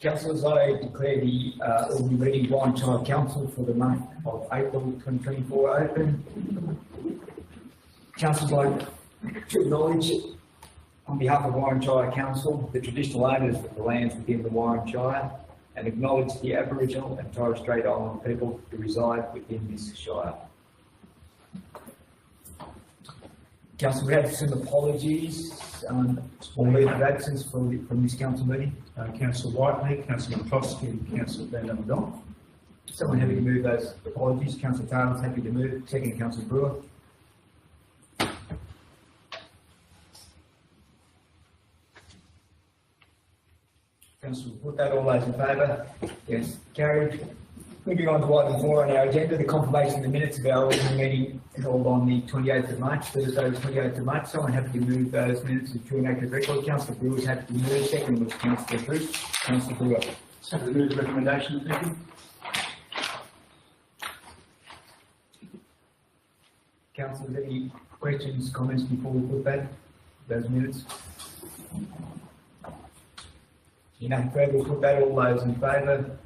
Councillors, I declare the ordinary meeting of Warren Shire Council for the month of April 2024 open. Councillors, I'd like to acknowledge, on behalf of Warren Shire Council, the traditional owners of the lands within the Warren Shire, and acknowledge the Aboriginal and Torres Strait Islander people who reside within this Shire. Council, we have some apologies for leave of absence from this council meeting. Councillor Whiteley, Councillor McCloskey and Councillor Van Dam. Someone happy to move those apologies? Councillor Taylor's happy to move. Second, Councillor Brewer. Councillor, put that. All those in favour? Yes, carried. Moving on to item 4 on our agenda, the confirmation of the minutes of our ordinary meeting held on the 28th of March, Thursday the 28th of March. Someone happy to move those minutes to an active record. Councillor Brewer is happy to move. Second was Councillor Bruce. Councillor Brewer. Happy to move the recommendation, thank you. Councillors, any questions, comments before we put that, those minutes? Nothing further, we'll put that. All those in favour?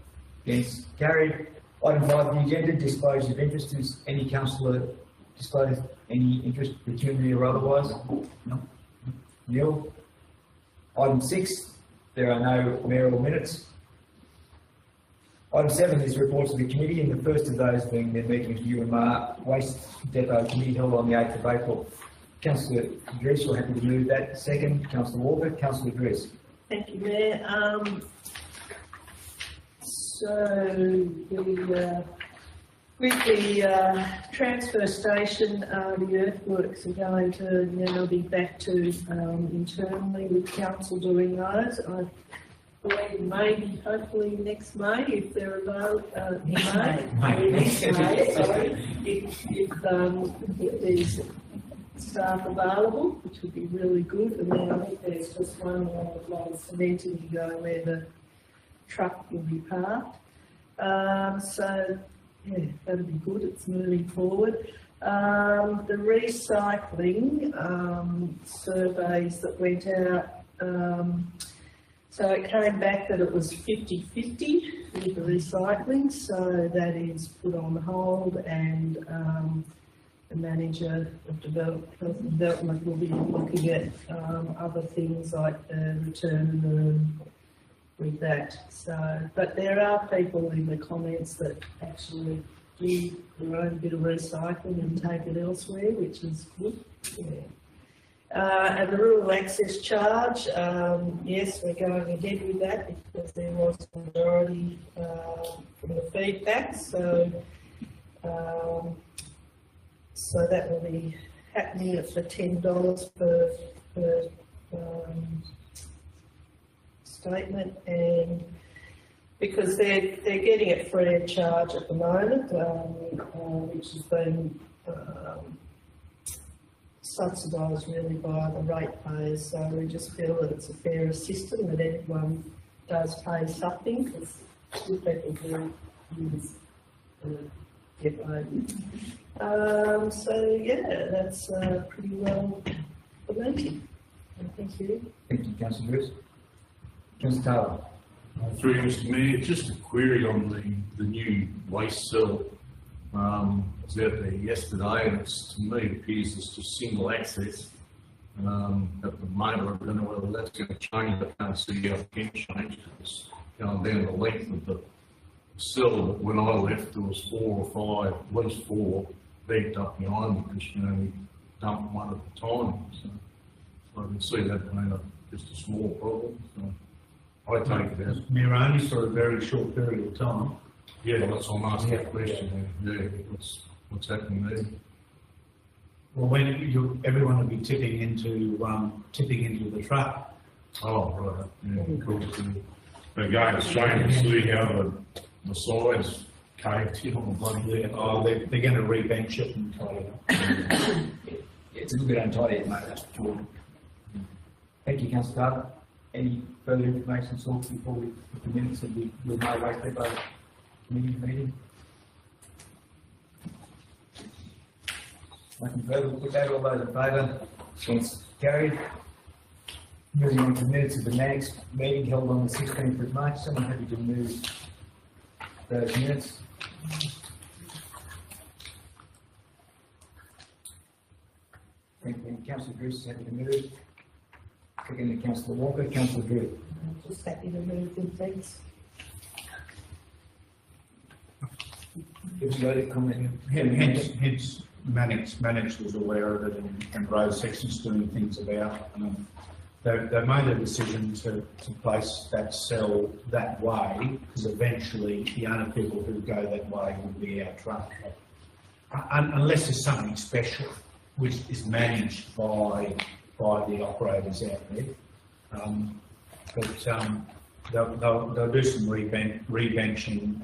Yes, carried. Item 5 on the agenda, disclosure of interest. Is any councillor disclosed any interest, pecuniary or otherwise? No. Nil. Item 6, there are no mayoral minutes. Item 7 is reports of the committee, and the first of those being the meeting of UMR Waste Depot Committee held on the 8th of April. Councillor Dress, you're happy to move that. Second, Councillor Walker. Councillor Dress. Thank you, Mayor. With the transfer station, the earthworks are going to now be back to internally with council doing those. I believe maybe, hopefully next May, if they're available. Next May, sorry. If there's staff available, which would be really good. And then I think there's just one more lot of cementing to go where the truck will be parked. So yeah, that'll be good. It's moving forward. The recycling surveys that went out, so it came back that it was 50-50 with the recycling, so that is put on hold, and the manager of development will be looking at other things like the return room with that. So, but there are people in the comments that actually do their own bit of recycling and take it elsewhere, which is good. Yeah. And the rural access charge, yes, we're going ahead with that because there was a majority from the feedback. So, so that will be happening at the $10 per statement, and because they're getting it free of charge at the moment, which has been subsidised really by the ratepayers. So we just feel that it's a fairer system, that everyone does pay something, because some people do use the depot. So yeah, that's pretty well the meeting. Thank you. Thank you, Councillor Bruce. Councillor Taylor. Through Mr. Mayor, just a query on the new waste cell. I was out there yesterday, and to me it appears it's just single access. At the moment, I don't know whether that's going to change. I can't see how it can change. It's going down the length of the cell. But when I left, there was 4 or 5, at least 4, backed up behind me because you only dump one at a time. So I can see that being just a small problem. So I take it as Mayor, only for a very short period of time. yeah, that's why I'm asking that question. Yeah, what's happening there? Well, when everyone will be tipping into the truck. Oh, right. Yeah, cool. Again, it's shame to see how the sides caved in on the bloody Yeah, oh, they're going to rebench it and tie it up. It's a little bit untidy at the moment, that's for sure. Thank you, Councillor Taylor. Any further information sought before we put the minutes of the UMR Waste Depot Committee meeting? Nothing further, we'll put that. All those in favour? Against? Carried. Moving on to minutes of the next meeting held on the 16th of March. Someone happy to move those minutes? Thank you. Councillor Bruce is happy to move. Second to Councillor Walker. Councillor Drew. Just happy to move them, thanks. Would you like to comment? Hence, Mannix was aware of it and road sections doing things about. They made a decision to place that cell that way because eventually the only people who go that way will be our truck. Unless there's something special which is managed by the operators out there. They'll do some rebenching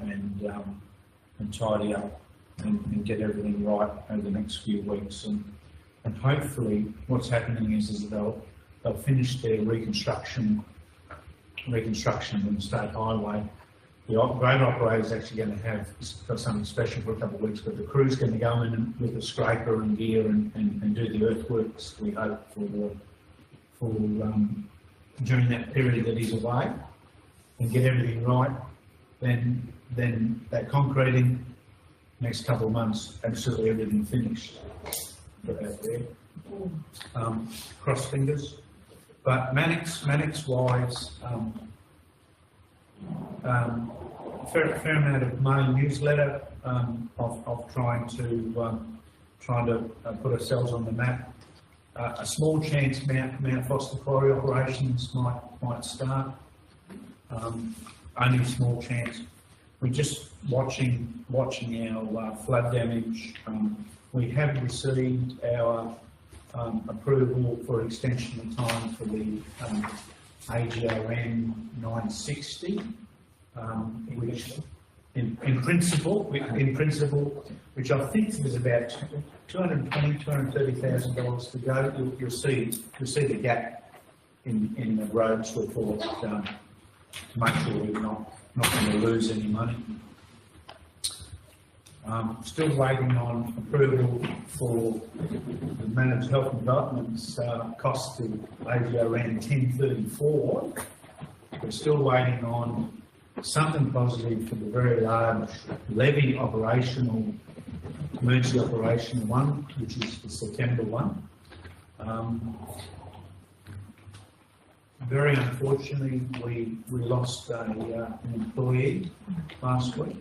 and tidy up and get everything right over the next few weeks. And hopefully what's happening is they'll finish their reconstruction of the state highway. The road operator is actually going to have got something special for a couple of weeks, but the crew's going to go in with a scraper and gear and do the earthworks, we hope, for during that period that he's away and get everything right. Then that concreting, next couple of months, absolutely everything finished. Put that there. Cross fingers. But Mannix wise, fair amount of mail newsletter of trying to put ourselves on the map. A small chance Mount Foster Quarry operations might start. Only a small chance. We're just watching our flood damage. We have received our approval for extension of time for the AGON 960, which in principle, which I think is about $230,000 to go. You'll see the gap in the roads report to make sure we're not going to lose any money. Still waiting on approval for the Managed Health and Development's cost to AGON 1034. We're still waiting on something positive for the very large levy emergency operational one, which is the September one. Very unfortunately, we lost an employee last week.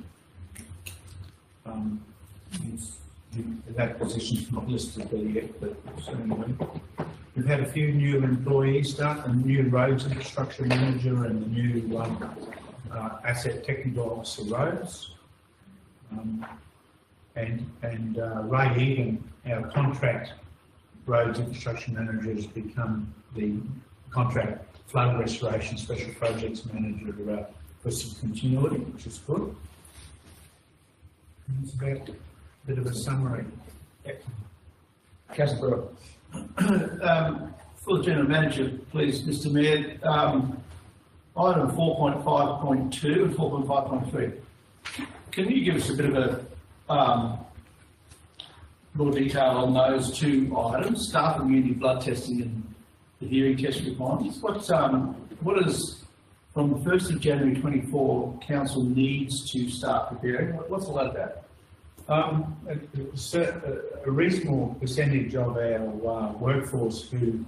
That position's not listed there yet, but certainly we've had a few new employees start, a new roads infrastructure manager and the new asset technical officer roads. And Ray Egan, our contract roads infrastructure manager, has become the contract flood restoration special projects manager for some continuity, which is good. It's about a bit of a summary. Councillor For the General Manager, please, Mr Mayor, item 4.5.2 and 4.5.3. Can you give us a bit of a more detail on those two items, staff immunity blood testing and the hearing test requirements? What is, from the 1st of January 24, Council needs to start preparing? What's all that about? A reasonable percentage of our workforce who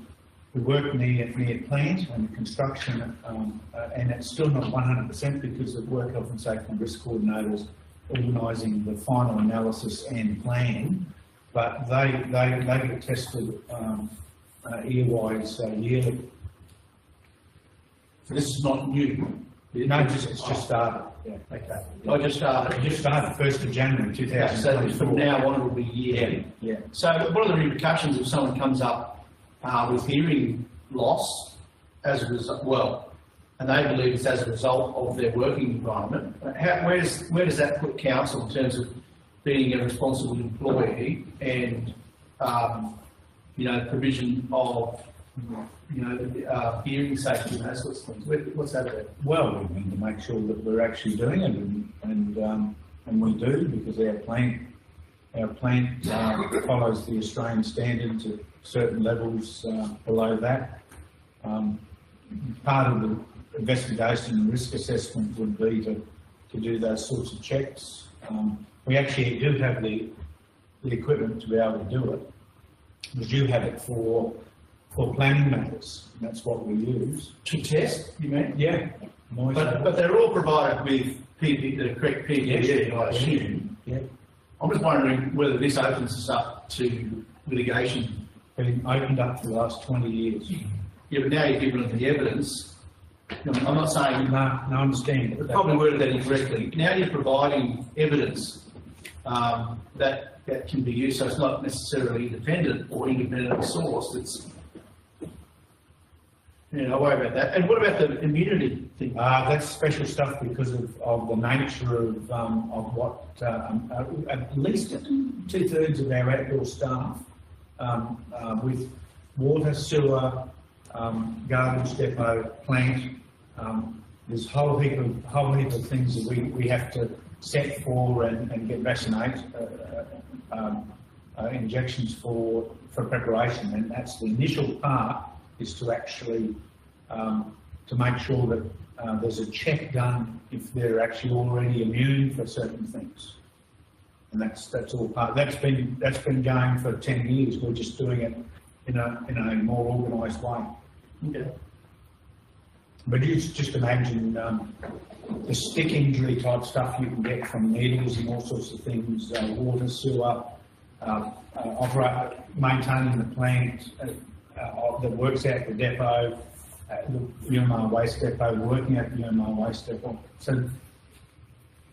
work near plant and construction, and it's still not 100% because of work health and safety and risk coordinators organising the final analysis and plan, but they get tested ear-wise yearly. So this is not new? No, it's just started. Yeah. Okay. I just started. It just started 1st of January 2024. So from now on it will be yearly. Yeah. So what are the repercussions if someone comes up with hearing loss as a result? Well, and they believe it's as a result of their working environment. Where does that put council in terms of being a responsible employee and provision of hearing safety and those sorts of things? What's that about? Well, we need to make sure that we're actually doing it, and we do, because our plant follows the Australian standards at certain levels below that. part of the investigation and risk assessment would be to do those sorts of checks. We actually do have the equipment to be able to do it. We do have it for planning matters, and that's what we use. To test, you mean? Yeah. But they're all provided with the correct PPE, I assume. Yeah. I'm just wondering whether this opens us up to litigation. Been opened up for the last 20 years. Yeah, but now you've given them the evidence. No, I'm not saying, No, I understand. I probably worded that incorrectly. Now you're providing evidence that can be used, so it's not necessarily independent or independently sourced. It's, I worry about that. And what about the immunity thing? That's special stuff because of the nature of what, at least 2/3 of our outdoor staff, with water, sewer, garbage depot, plant, there's a whole heap of things that we have to set for and get vaccinate, injections for preparation, and that's the initial part, is to actually to make sure that there's a check done if they're actually already immune for certain things, and that's all part. That's been going for 10 years. We're just doing it in a more organised way. Okay. But you just imagine the stick injury type stuff you can get from needles and all sorts of things, water, sewer, maintaining the plant that works out the depot, the UMR waste depot, working at the UMR waste depot. So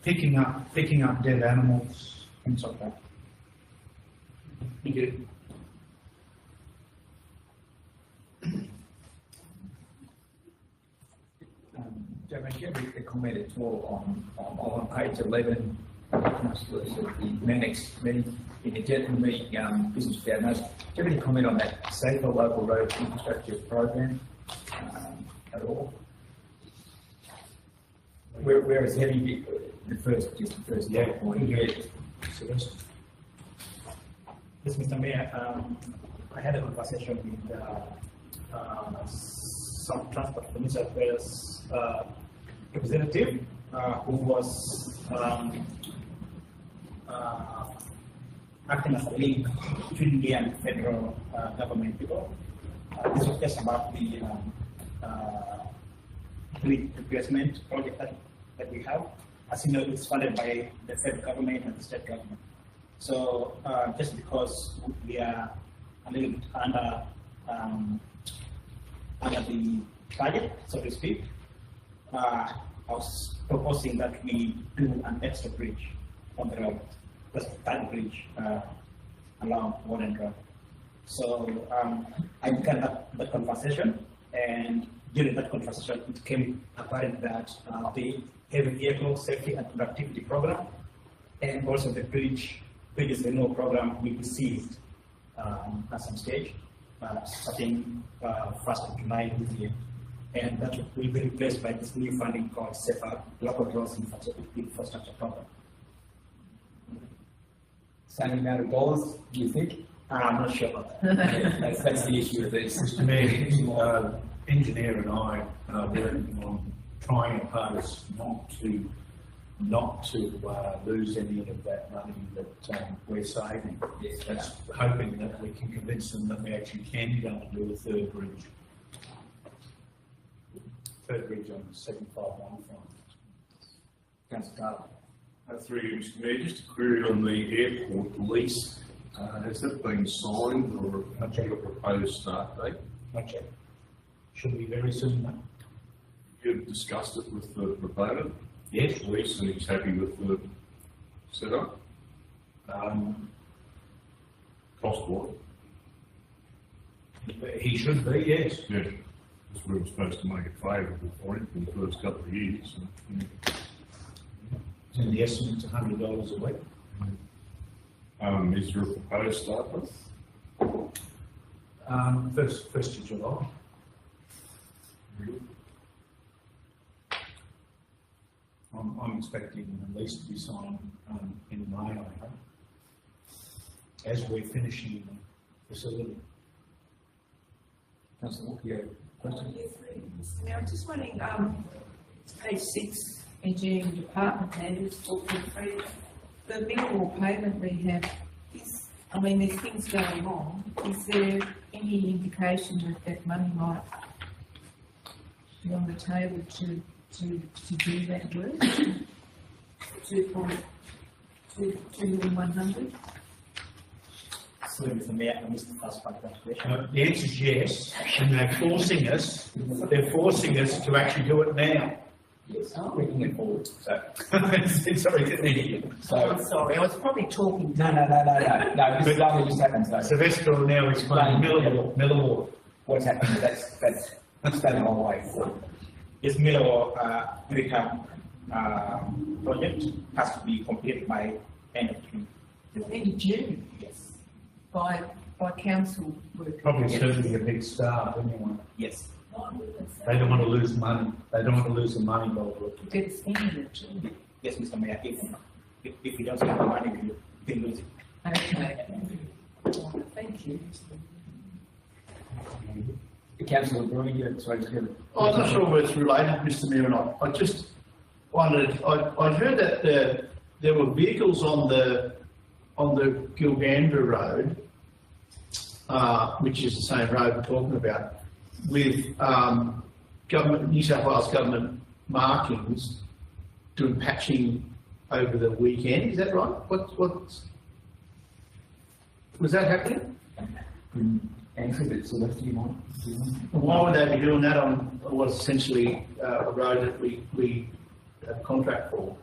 picking up dead animals, things like that. Thank you. Chairman, do you have a comment at all on page 11, councillors of the many in the general meeting business founders? Do you have any comment on that safer local road infrastructure program at all? Where is heavy the first point? Yes, Mr. Mayor, I had a conversation with some Transport Minister Affairs representative who was acting as a link between me and federal government people. This was just about the grid replacement project that we have. As you know, it's funded by the federal government and the state government. So just because we are a little bit under the budget, so to speak, I was proposing that we do an extra bridge on the road, just that bridge along Warden Road. So I began that conversation, and during that conversation, it became apparent that the heavy vehicle safety and productivity program, and also the bridges renewal program will be seized at some stage, starting 1st of July this year. And that will be replaced by this new funding called SAFER Local Roads Infrastructure Program. Same amount of dollars, do you think? I'm not sure about that. That's the issue with this. Mr. Mayor, engineer and I are working on trying our hardest not to lose any of that money that we're saving. Yes, That's hoping that we can convince them that we actually can go and do a third bridge. Third bridge on the 751 front. Councillor Carter. Through you, Mr. Mayor, just a query on the airport lease. Has that been signed or Not yet. a proposed start date? Not yet. Should be very soon, though. You've discussed it with the proponent? Yes. Lease, and he's happy with the setup? Cost what? He should be, yes. Yeah, because we were supposed to make it favourable for him for the first couple of years. And the estimate's $100 a week. Is there a proposed start date? First of July. I'm expecting the lease to be signed in May, I hope, as we're finishing the facility. Councillor Walker, Question? Yes, please. Now, I'm just wondering, page 6, engineering department matters, 4.3, the minimal payment we have is, I mean, there's things going on. Is there any indication that that money might be on the table to do that work? 2.100? Sorry, Mr. Mayor, I missed the first part of that question. The answer is yes, and they're forcing us to actually do it now. Yes, bringing it forward, so. Sorry, didn't hear you. So, I'm sorry, I was probably talking. no, this is only just happened, so. Sylvester will now explain Millwall. What's happening, that's standing on the way forward. This Milo rehab project has to be completed by end of June. End of June, Yes. by council work. Probably certainly a big start anyway. Yes. They don't want to lose money. They don't want to lose the money by working. Get spending it. Yes, Mr. Mayor, if we don't spend the money, we lose it. Okay. Thank you. The councillor Brewing, you sorry, just give it. I'm not sure whether it's related, Mr. Mayor, or not. I just wondered, I heard that there were vehicles on the Gilgandra Road, which is the same road we're talking about, with New South Wales government markings doing patching over the weekend. Is that right? Was that happening? Answer that, Celeste, do you want? Why would they be doing that on what's essentially a road that we have a contract for?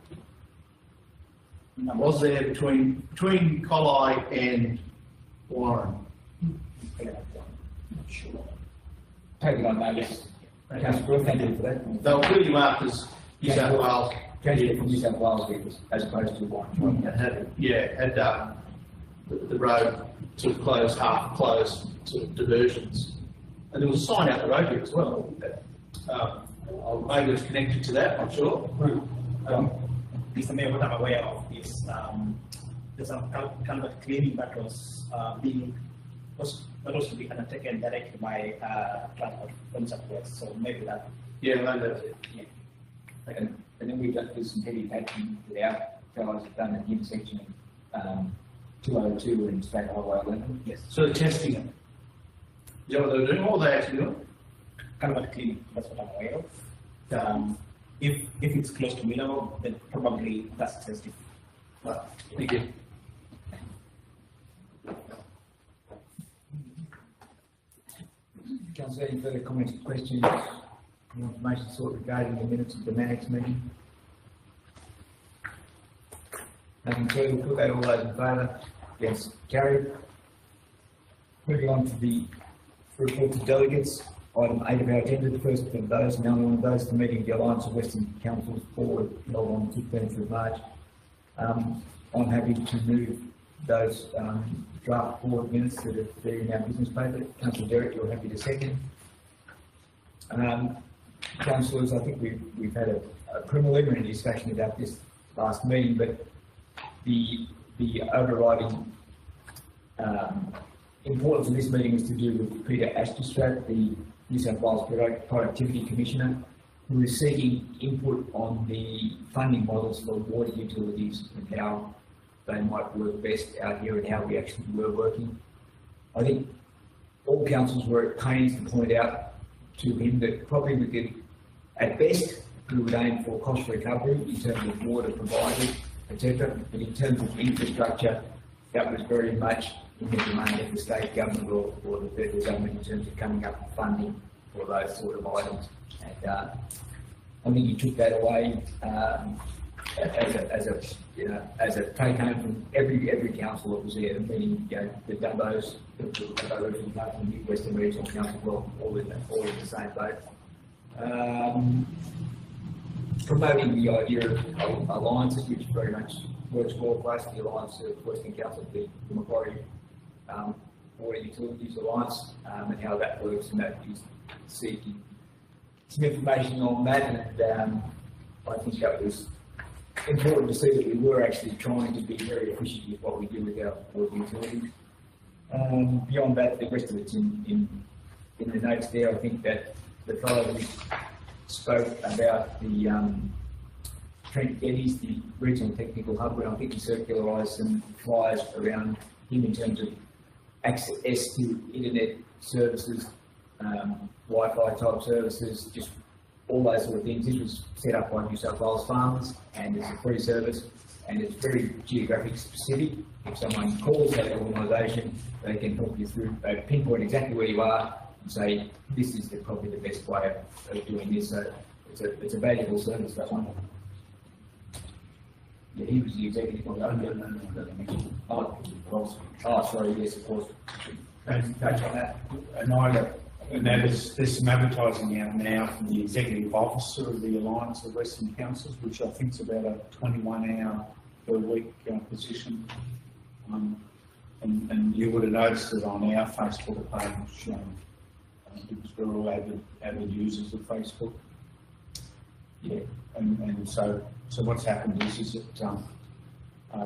Was there between Collie and Warren? Take it on notice. Councillor Brewing, thank you for that. They were clearly marked as New South Wales. Transport from New South Wales vehicles, as opposed to one. Had the road sort of closed, half closed, sort of diversions. And there was a sign out the road here as well. Maybe it's connected to that, I'm sure. Mr. Mayor, what I'm aware of is there's some culvert cleaning that was supposed to be undertaken directly by Transport from Southwest, so maybe that. Yeah, no, that's it. Yeah. And then we've got some heavy patching that our fellows have done at the intersection of 202 and State Highway 11. Yes. So they're testing it. Is that what they're doing? What are they actually doing? Culvert cleaning, that's what I'm aware of. If it's close to Milo, then probably that's testing. Right. Thank you. Councillor, any further comments, questions, any information sought regarding the minutes of the Mannix meeting? Nothing further, we'll put that all those in favour. Yes, carried. Moving on to the report to delegates, item 8 of our agenda, the first of those, and the only one of those, the meeting of the Alliance of Western Councils Board held on the 15th of March. I'm happy to move those draft board minutes that are there in our business paper. Councillor Derrick, you're happy to second. Councillors, I think we've had a preliminary discussion about this last meeting, but the overriding importance of this meeting is to do with Peter Ashtray, the New South Wales Productivity Commissioner, who is seeking input on the funding models for water utilities and how they might work best out here and how we actually were working. I think all councils were at pains to point out to him that probably we could, at best, we would aim for cost recovery in terms of water provided, etc. But in terms of infrastructure, that was very much in the domain of the state government or the federal government in terms of coming up with funding for those sort of items. And I think he took that away as a take home from every council that was there. The meeting, the Dumbos, the Regional Council, the Western Regional Council, well, all in the same boat. Promoting the idea of alliances, which very much works well for us, the Alliance of Western Council, the Macquarie Water Utilities Alliance, and how that works, and that is seeking some information on that, and I think that was important to see that we were actually trying to be very efficient with what we do with our water utilities. Beyond that, the rest of it's in the notes there. I think that the fellow who spoke about the Trent Geddes, the regional technical hub, where I think he circularised some flyers around him in terms of access to internet services, Wi-Fi type services, just all those sort of things. This was set up by New South Wales Farmers, and it's a free service, and it's very geographic specific. If someone calls that organisation, they can talk you through, they pinpoint exactly where you are and say, this is probably the best way of doing this. So it's a valuable service, that one. Yeah, he was the executive. Sorry, yes, of course. And Touch on that. there's some advertising out now from the executive officer of the Alliance of Western Councils, which I think is about a 21-hour per week position. And you would have noticed it on our Facebook page, because we're all avid users of Facebook. Yeah, and so what's happened is that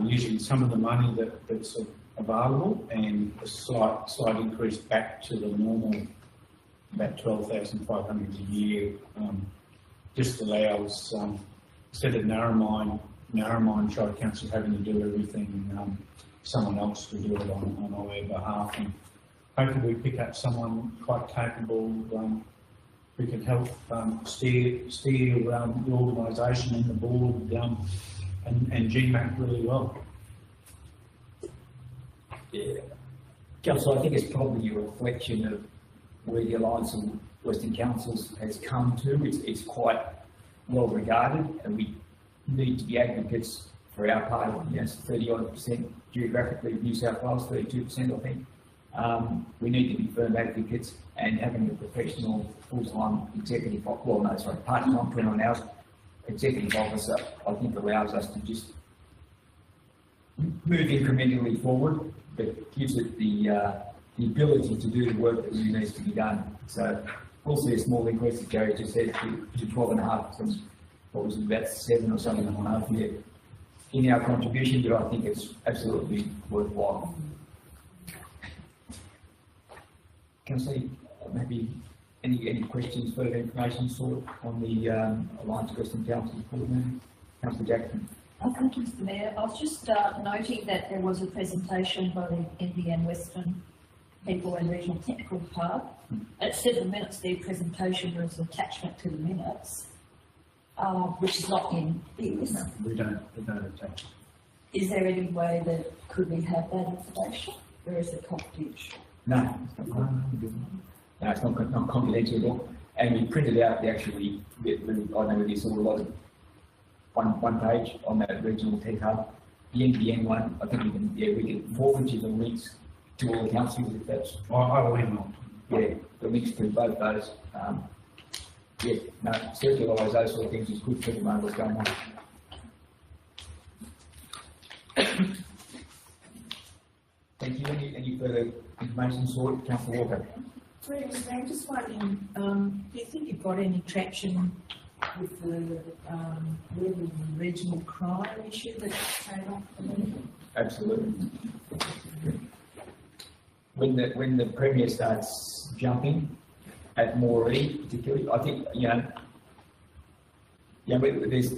using some of the money that's available and a slight increase back to the normal, about 12,500 a year, just allows, instead of Narromine Shire Council having to do everything, someone else to do it on our behalf. And hopefully we pick up someone quite capable who can help steer the organisation and the board and GMAC really well. Yeah. Councillor, I think it's probably a reflection of where the Alliance of Western Councils has come to. It's quite well regarded, and we need to be advocates for our part of 30-odd% geographically of New South Wales, 32% I think. We need to be firm advocates, and having a professional full-time executive, part-time 21 hours executive officer, I think allows us to just move incrementally forward, but gives it the ability to do the work that really needs to be done. So we'll see a small increase, as Gary just said, to 12.5 from what was it, about 7 or something and a half year in our contribution, but I think it's absolutely worthwhile. Can I see maybe any questions, further information sought on the Alliance of Western Councils report now? Councillor Jackson. Thank you, Mr. Mayor. I was just noting that there was a presentation by the NBN Western People and Regional Technical Hub. At 7 minutes, their presentation was an attachment to the minutes, which is not in this. No, we don't attach. Is there any way that could we have that information, or is it confidential? No, it's not confidential at all. And we printed out the actually, I know we saw a lot of one page on that regional tech hub. The NBN one, I think we can forward you the links to all the councils if that's. I will email. Yeah, the links to both those. Circularise those sort of things is good for everyone what's going on. Thank you. Any further information sought? Councillor Walker. I'm just wondering, do you think you've got any traction with the rural and regional crime issue that came up? Absolutely. When the Premier starts jumping at Moree, particularly, I think there's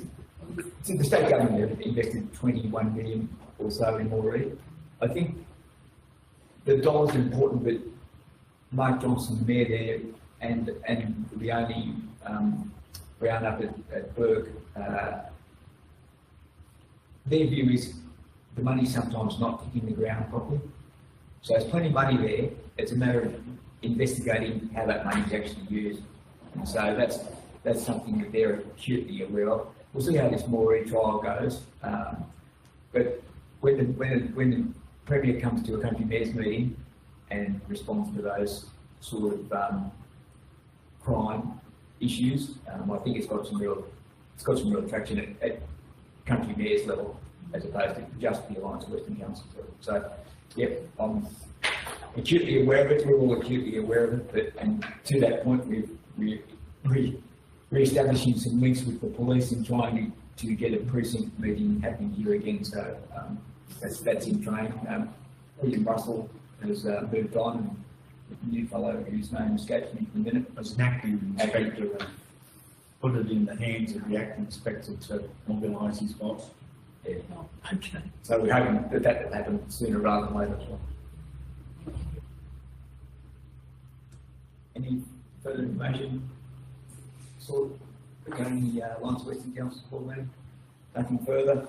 the state government have invested 21 million or so in Moree. I think the dollar's important, but Mark Johnson, the mayor there, and the only round up at Burke, their view is the money's sometimes not hitting the ground properly. So there's plenty of money there. It's a matter of investigating how that money is actually used. And so that's something that they're acutely aware of. We'll see how this Moree trial goes. But when the Premier comes to a country mayor's meeting and responds to those sort of crime issues, I think it's got some real traction at country mayor's level as opposed to just the Alliance of Western Councils level. So, yep, I'm acutely aware of it. We're all acutely aware of it. And to that point, we're re-establishing some links with the police and trying to get a precinct meeting happening here again. So that's in train. William Russell has moved on, the new fellow whose name escapes me for the minute. As an acting inspector, and put it in the hands of the acting inspector to organise his boss. Yeah. Okay. So we're hoping that that will happen sooner rather than later as well. Any further information? So, regarding the Lyons Western Council board meeting? Nothing further?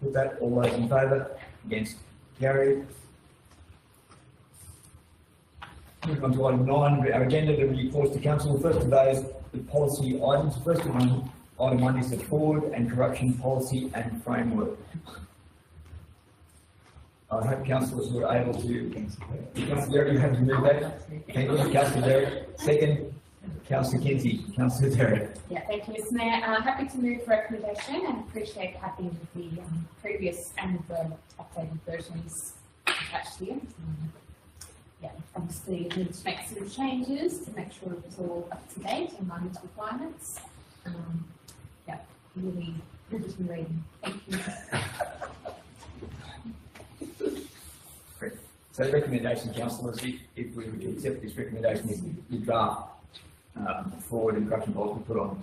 Put that, all those in favour? Against? Carried. Moving on to item 9, our agenda to be reports to council. First of those, the policy items. First of one, item 1 is the fraud and corruption policy and framework. I hope councillors were able to, Councillor Derrick, you have to move that. Thank you, Councillor Derrick. Second, Councillor Kinsey. Councillor Derrick. Yeah, thank you, Mr. Mayor. Happy to move recommendation and appreciate having the previous and the updated versions attached here. Yeah, obviously need to make some changes to make sure it's all up to date and line with requirements. Yeah, really good reading. Thank you. Great. So the recommendation, councillors, if we were to accept this recommendation, is the draft fraud and corruption policy put on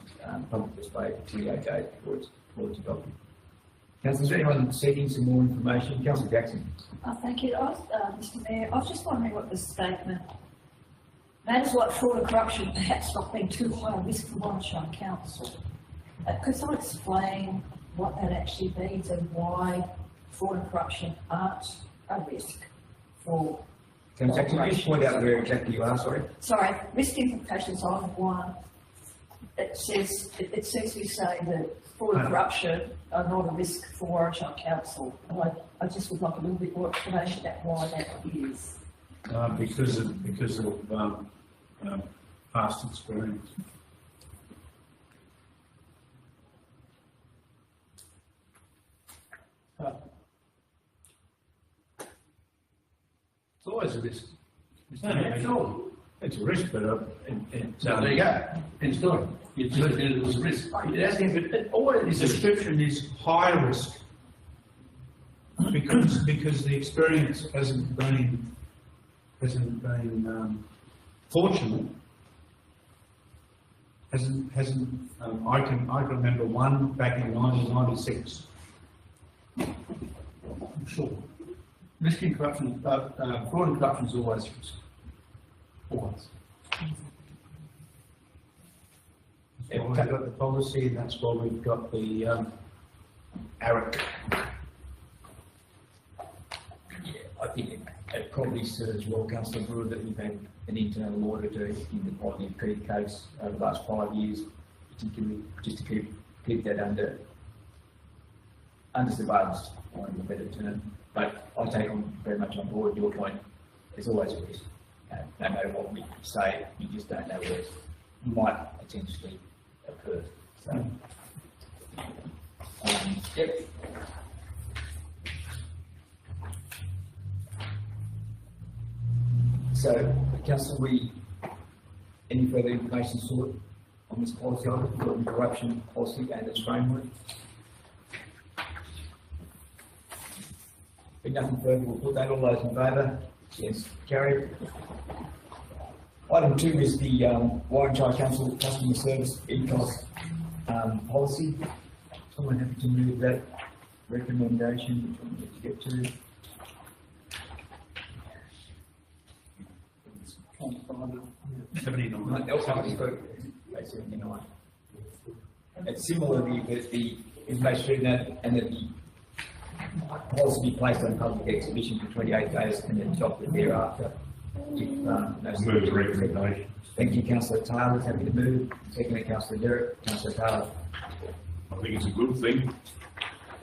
public display for 28 days before it's adopted. Councillors, is there anyone seeking some more information? Councillor Jackson. Thank you. Mr. Mayor, I was just wondering what the statement, matters like fraud and corruption perhaps not being too high a risk for Warranshire Council. Could someone explain what that actually means and why fraud and corruption aren't a risk for Councillor Jackson, can you just point out where exactly you are, sorry? Sorry, risk implications item 1. It seems to say that fraud and corruption are not a risk for Warranshire Council. And I just would like a little bit more explanation about why that is. Because of past experience. It's always a risk. It's a risk, but So there you go. End story. You just looked at it as a risk. It always, the description is high risk because the experience hasn't been fortunate. I can remember one back in 1996. I'm sure. Risk and corruption, fraud and corruption is always risk. Always. We've got the policy, and that's why we've got the ARIC. Yeah, I think it probably serves well, Councillor Brewer, that we've had an internal auditor in the quality of credit case over the last 5 years, particularly just to keep that under surveillance, for a better term. But I take on very much on board your point. There's always a risk. No matter what we say, you just don't know where it might potentially occur. So, yep. So, Councillor, any further information sought on this policy item, on corruption policy and its framework? If nothing further, we'll put that. All those in favour? Yes, carried. Item 2 is the Warranshire Council Customer Service ECOS policy. Someone happy to move that recommendation, which one to get to? Yeah. 79. That was how we spoke, 79. It's similar to the information and that the policy be placed on public exhibition for 28 days and then adopted thereafter. Move the recommendation. Thank you, Councillor Taylor. Happy to move. Secondly, Councillor Derrick. Councillor Taylor. I think it's a good thing.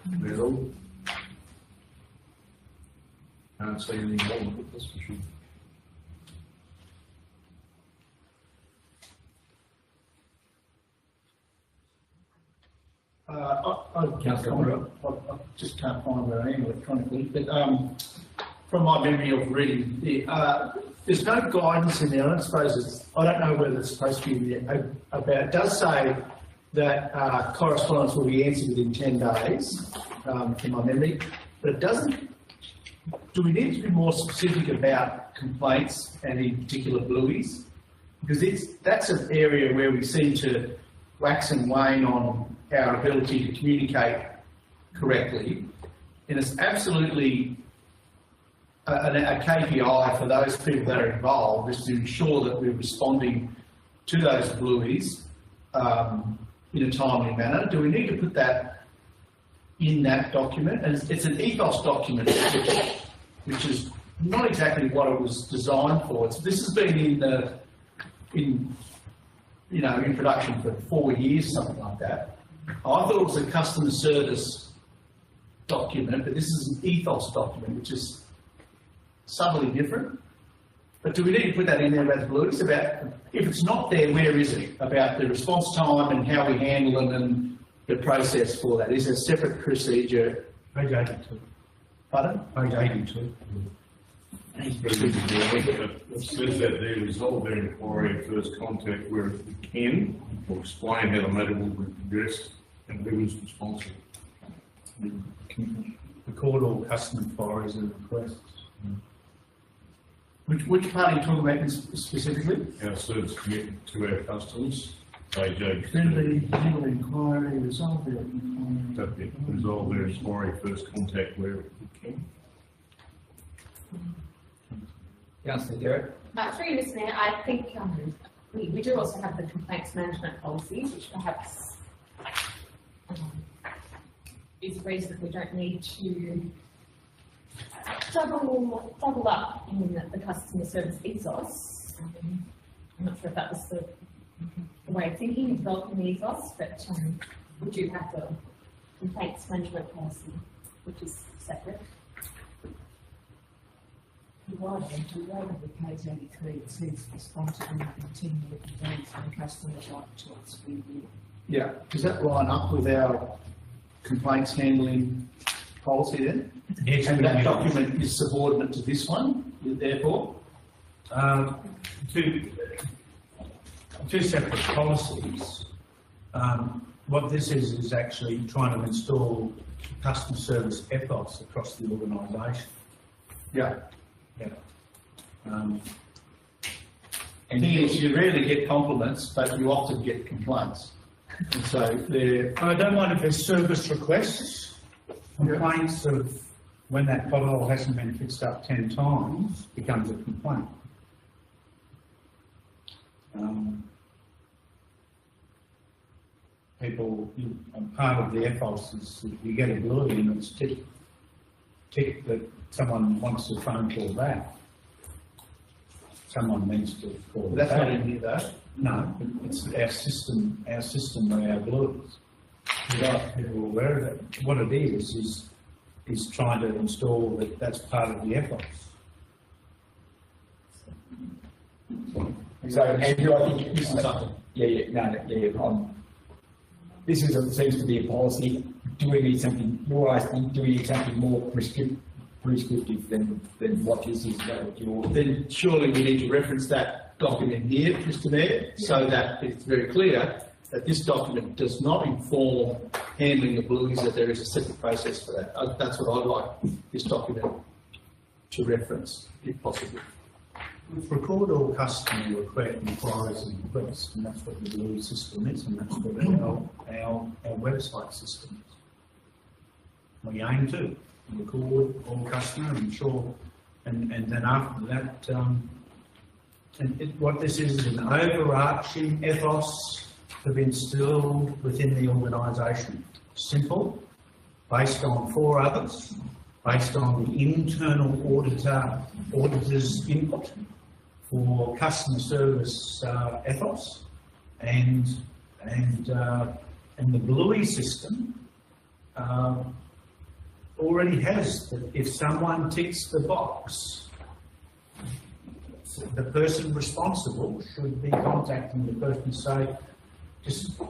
That's all. Can't say anything wrong with it, that's for sure. I just can't find where I am electronically, but from my memory of reading, there's no guidance in there. I suppose I don't know whether it's supposed to be about. It does say that correspondence will be answered within 10 days, from my memory, but it doesn't. Do we need to be more specific about complaints and in particular blueies? Because that's an area where we seem to wax and wane on our ability to communicate correctly. And it's absolutely a KPI for those people that are involved is to ensure that we're responding to those blueies in a timely manner. Do we need to put that in that document? And it's an ethos document, which is not exactly what it was designed for. This has been in production for 4 years, something like that. I thought it was a customer service document, but this is an ethos document, which is subtly different. But do we need to put that in there about the blues? About, if it's not there, where is it? About the response time and how we handle them and the process for that. Is there a separate procedure? Page 82. Pardon? Page 82. It says that they resolve their inquiry at first contact where it can, or explain how the matter will be addressed and who is responsible. Record all customer inquiries and requests. Which part are you talking about specifically? Our service commitment to our customers, page 82. Friendly, handle inquiry, resolve their inquiry. That bit, resolve their inquiry at first contact where it can. Councillor Derrick? Through you, Mr Mayor, I think we do also have the complaints management policies, which perhaps is a reason that we don't need to double up in the customer service ethos. I'm not sure if that was the way of thinking of developing the ethos, but we do have the complaints management policy, which is separate. Right, and to write on the page 83, it says respond to any continuing complaints from customers like to us. Yeah, does that line up with our complaints handling policy then? Yes, And that document is subordinate to this one, therefore? Two separate policies. What this is actually trying to install customer service ethos across the organisation. Yeah. Yeah. And the thing is, you rarely get compliments, but you often get complaints. And so they're... I don't mind if there's service requests, complaints of when that pothole hasn't been fixed up 10 times becomes a complaint. People, part of the ethos is if you get a bluey and it's tick that someone wants a phone call back. Someone needs to call That's back. not in here though. No, it's our system are our blues. Without people aware of it. What it is trying to install that that's part of the ethos. So, Andrew, I think this is something. This seems to be a policy. Do we need something more? I think do we need something more prescriptive than what this is? Then surely we need to reference that document here, Mr Mayor, so that it's very clear that this document does not inform handling the blues, that there is a separate process for that. That's what I'd like this document to reference, if possible. Record all customer inquiries and requests, and that's what the blue system is, and that's what our website system is. We aim to record all customer and ensure, and then after that, what this is an overarching ethos to be instilled within the organisation. Simple, based on 4 others, based on the internal auditor's input for customer service ethos, and the Bluey system already has that if someone ticks the box, the person responsible should be contacting the person to say,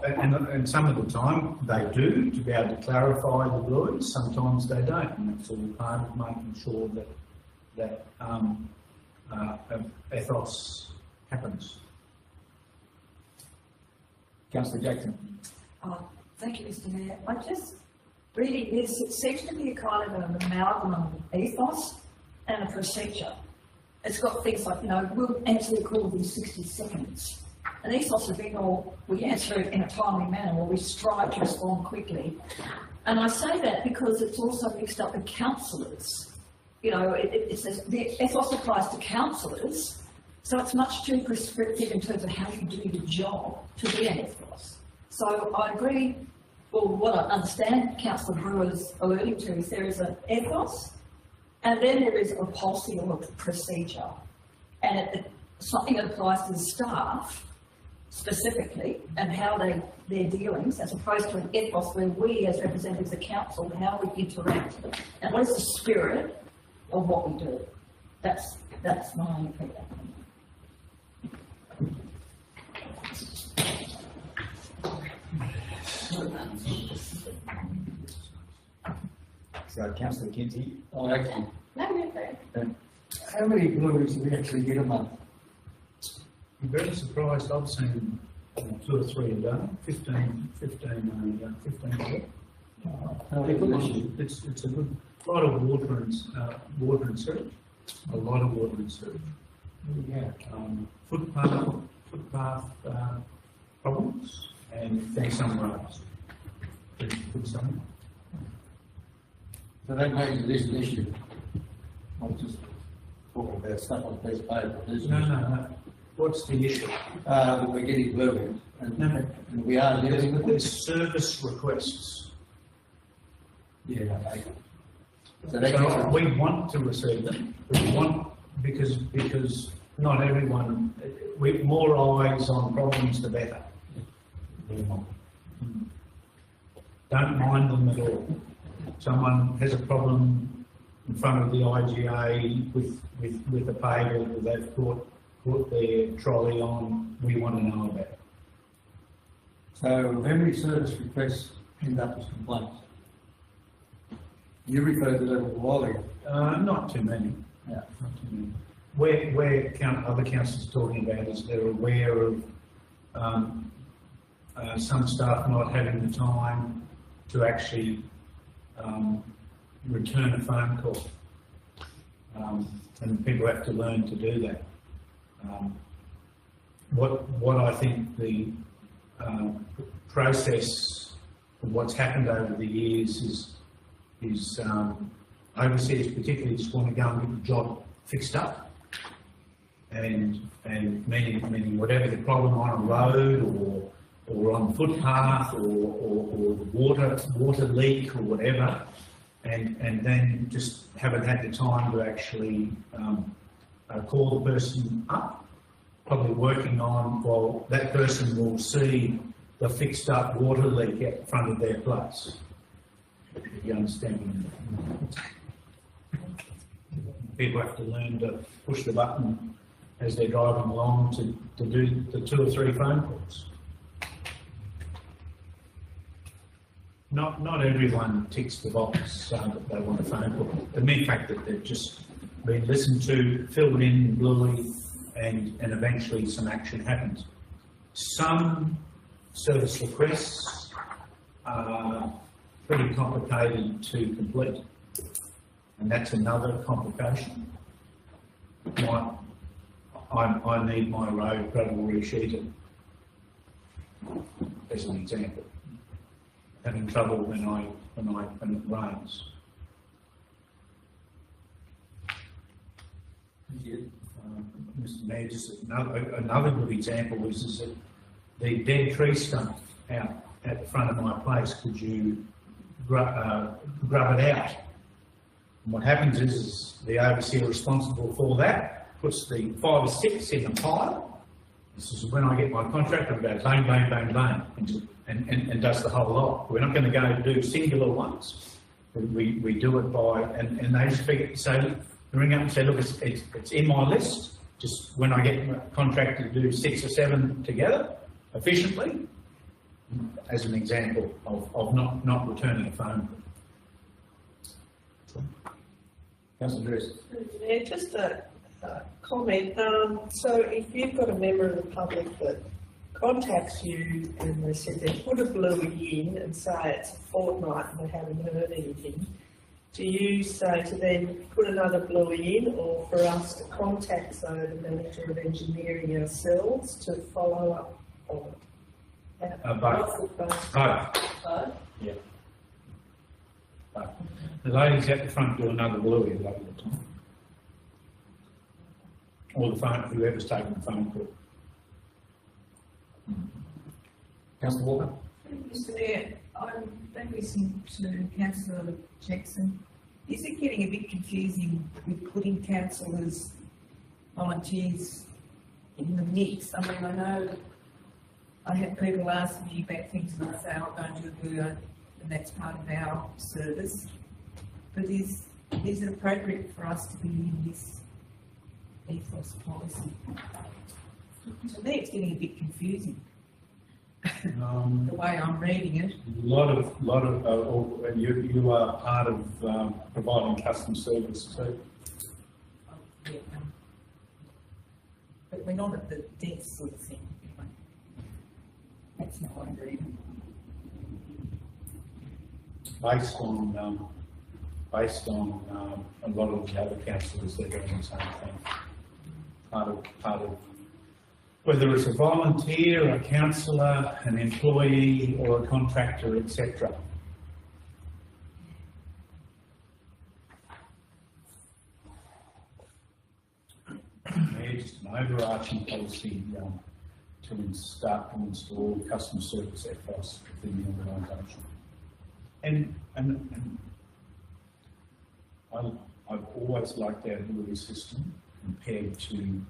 and some of the time they do to be able to clarify the Blues, sometimes they don't, and that's all part of making sure that ethos happens. Councillor Jackson. Thank you, Mr Mayor. I just really, it seems to be a kind of an amalgam of ethos and a procedure. it's got things like, you know, we'll answer the call within 60 seconds. And ethos has been all, we answer it in a timely manner, or we strive to respond quickly. And I say that because it's also mixed up with counsellors. You know, it says the ethos applies to counsellors, so it's much too prescriptive in terms of how you do your job to be an ethos. So I agree, well, what I understand Councillor Brewer's alluding to is there is an ethos, and then there is a policy or a procedure. And something that applies to the staff specifically, and how their dealings, as opposed to an ethos where we as representatives of council, how we interact, and what is the spirit of what we do. That's my opinion. So, Councillor Kinsey. Oh, actually, No, you're okay. how many blues do we actually get a month? I'm very surprised. I've seen 2 or 3 a day, 15 It's a good, lot of water and sewage, a lot of water and sewage. Yeah. Footpath problems, and then some roads. Good summer. So that makes it an issue. I'm just talking about stuff on piece of paper. No. What's the issue? That we're getting blues, and we are dealing with this. It's service requests. Yeah. So So we want to receive them. We want, because not everyone, more eyes on problems, the better. Don't mind them at all. Someone has a problem in front of the IGA with a paver that they've put their trolley on, we want to know about it. So how many service requests end up as complaints? You referred to that a while ago. Not too many. Yeah. Not too many. Where other councillors talking about is they're aware of some staff not having the time to actually return a phone call, and people have to learn to do that. What I think the process of what's happened over the years is overseers particularly just want to go and get the job fixed up, and meaning whatever the problem on a road or on a footpath or water leak or whatever, and then just haven't had the time to actually call the person up, probably working on, well, that person will see the fixed up water leak at the front of their place. If you understand. People have to learn to push the button as they're driving along to do the 2 or 3 phone calls. Not everyone ticks the box that they want a phone call. The mere fact that they've just been listened to, filled in bluely, and eventually some action happens. Some service requests are pretty complicated to complete, and that's another complication. I need my road gravel resheeted, as an example. Having trouble when it rains. Mr. Mayor, just another good example is that the dead tree stump out at the front of my place, could you grub it out? And what happens is the overseer responsible for that puts the 5 or 6 in a pile. This is when I get my contract, I go bang, bang, bang, bang, and does the whole lot. We're not going to go do singular ones. We do it by, and they just figure, so ring up and say, look, it's in my list. Just when I get contracted to do 6 or 7 together efficiently, as an example of not returning a phone call. Councillor Dress. Yeah, just a comment. So if you've got a member of the public that contacts you and they said they put a bluey in and say it's a fortnight and they haven't heard anything, do you say to then put another bluey in, or for us to contact, so the Manager of Engineering ourselves to follow up on it? Both. Both. Both. Yeah. Both. The ladies at the front do another bluey a lot of the time. Or the phone, whoever's taking the phone call. Councillor Walker? Mr Mayor, I've been listening to Councillor Jackson. Is it getting a bit confusing with putting councillors, volunteers in the mix? I mean, I know I have people ask me about things and I say, I'll go and do a blue, and that's part of our service. But is it appropriate for us to be in this ethos policy? To me, it's getting a bit confusing. The way I'm reading it. You are part of providing customer service too. Yeah, but we're not at the desk sort of thing. That's not what I'm reading. Based on a lot of the other councillors, they're doing the same thing. Part of whether it's a volunteer, a councillor, an employee, or a contractor, etc. Just an overarching policy to start to install customer service ethos within the organisation. And I've always liked our delivery system compared to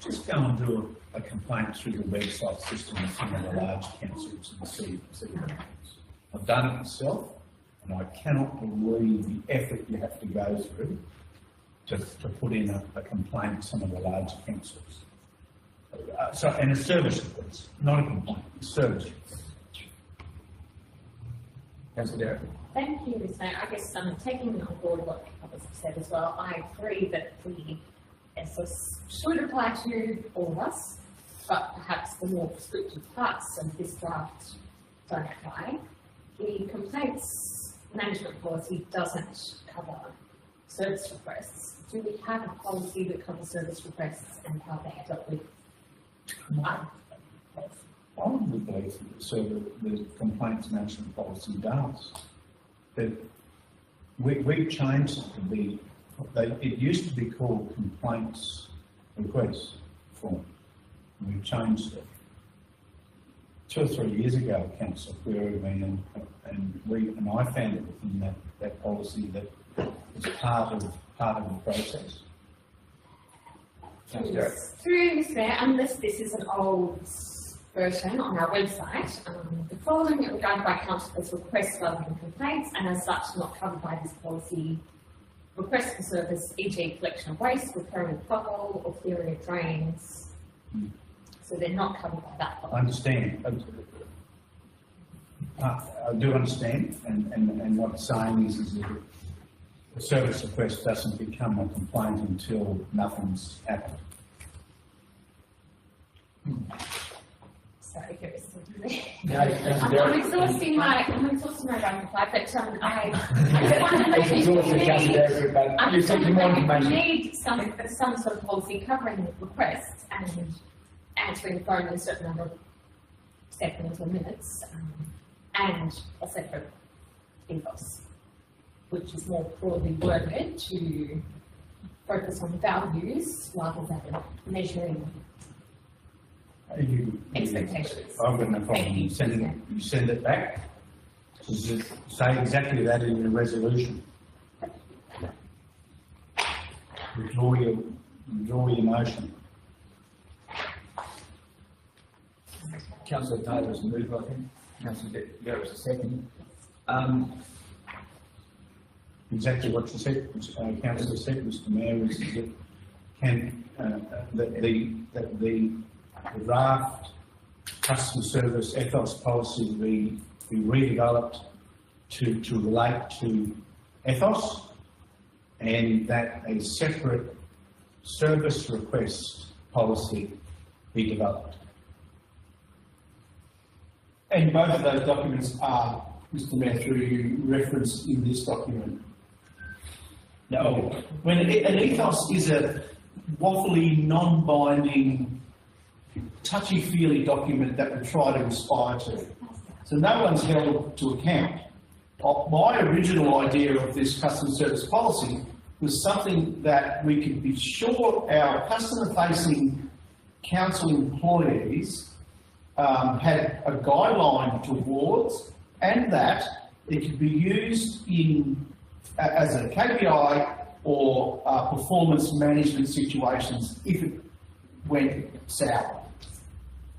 just go and do a complaint through the website system of some of the large councils and see what happens. I've done it myself, and I cannot believe the effort you have to go through to put in a complaint to some of the large councils. And a service request, not a complaint, a service request. Councillor Derrick? Thank you, Mr. Mayor. I guess taking on board what others have said as well, I agree that the ESOS should apply to all of us, but perhaps the more prescriptive parts of this draft don't apply. The complaints management policy doesn't cover service requests. Do we have a policy that covers service requests and how they are dealt with? I would believe so the complaints management policy does. We've changed it to be, it used to be called complaints request form. We've changed it. 2 or 3 years ago, Councillor queried me and I found it within that policy that it's part of the process. Through Mr. Mayor, unless this is an old version on our website, the following are regarded by councillors requests rather than complaints, and as such not covered by this policy. Requests for service, e.g. collection of waste, repairing a pothole, or clearing of drains. So they're not covered by that policy. I understand. I do understand, and what I'm saying is that the service request doesn't become a complaint until nothing's happened. Sorry, there is something No, I'm exhausting my brain reply, but you said you want information. need some sort of policy covering requests and answering the phone in a certain number of seconds or minutes, and a separate ethos, which is more broadly worded to focus on values rather than measuring expectations. I've got no problem. You send it back. Just say exactly that in your resolution. Withdraw your motion. Councillor Taylor's moved, I think. Councillor Derrick's a second. Exactly what you said, Councillor said, Mr. Mayor, is that the draft customer service ethos policy be redeveloped to relate to ethos, and that a separate service request policy be developed. And both of those documents are, Mr. Mayor, through you, referenced in this document. No, when an ethos is a waffly, non-binding, touchy-feely document that we try to aspire to. So no one's held to account. My original idea of this customer service policy was something that we could be sure our customer-facing council employees had a guideline towards, and that it could be used as a KPI or performance management situations if it went sour.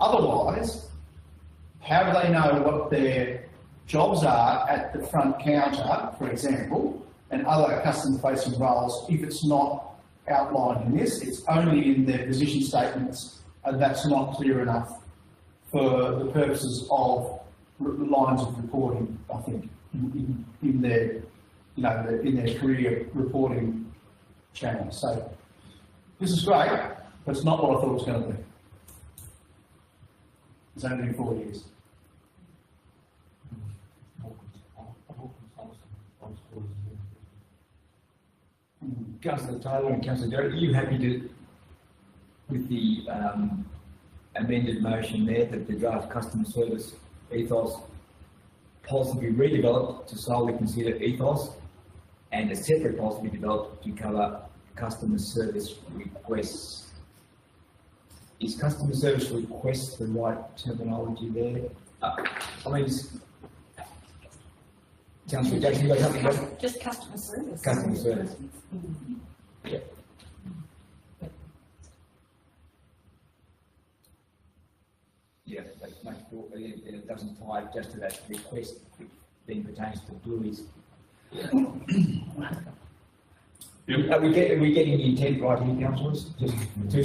Otherwise, how do they know what their jobs are at the front counter, for example, and other customer-facing roles if it's not outlined in this? It's only in their position statements, and that's not clear enough for the purposes of lines of reporting, I think, in their, in their career reporting channel. So this is great, but it's not what I thought it was going to be. It's only been 4 years. Councillor Taylor and Councillor Derrick, are you happy with the amended motion there that the draft customer service ethos policy be redeveloped to solely consider ethos and a separate policy be developed to cover customer service requests? Is customer service requests the right terminology there? Councillor Jackson, you got something else? Just customer service. Customer service. Yeah. Yeah, that makes it doesn't tie just to that request, which then pertains to Bluey's. Yep. Are we getting the intent right here, councillors? Just two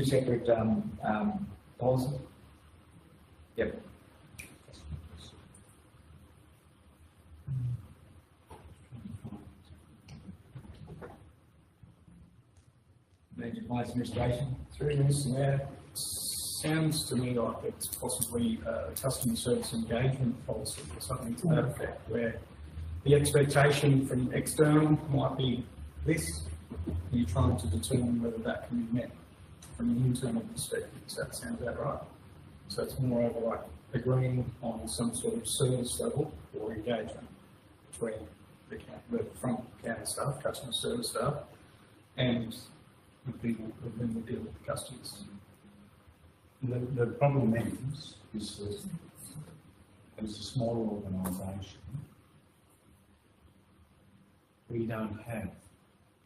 separate policies? Yep. Major Vice Administration. Through this, sounds to me like it's possibly a customer service engagement policy or something to that effect, where the expectation from external might be this, and you're trying to determine whether that can be met from an internal perspective. Does that sound about right? So it's more over like agreeing on some sort of service level or engagement between the front counter staff, customer service staff, and the people within the deal with customers. The problem is that as a small organisation, we don't have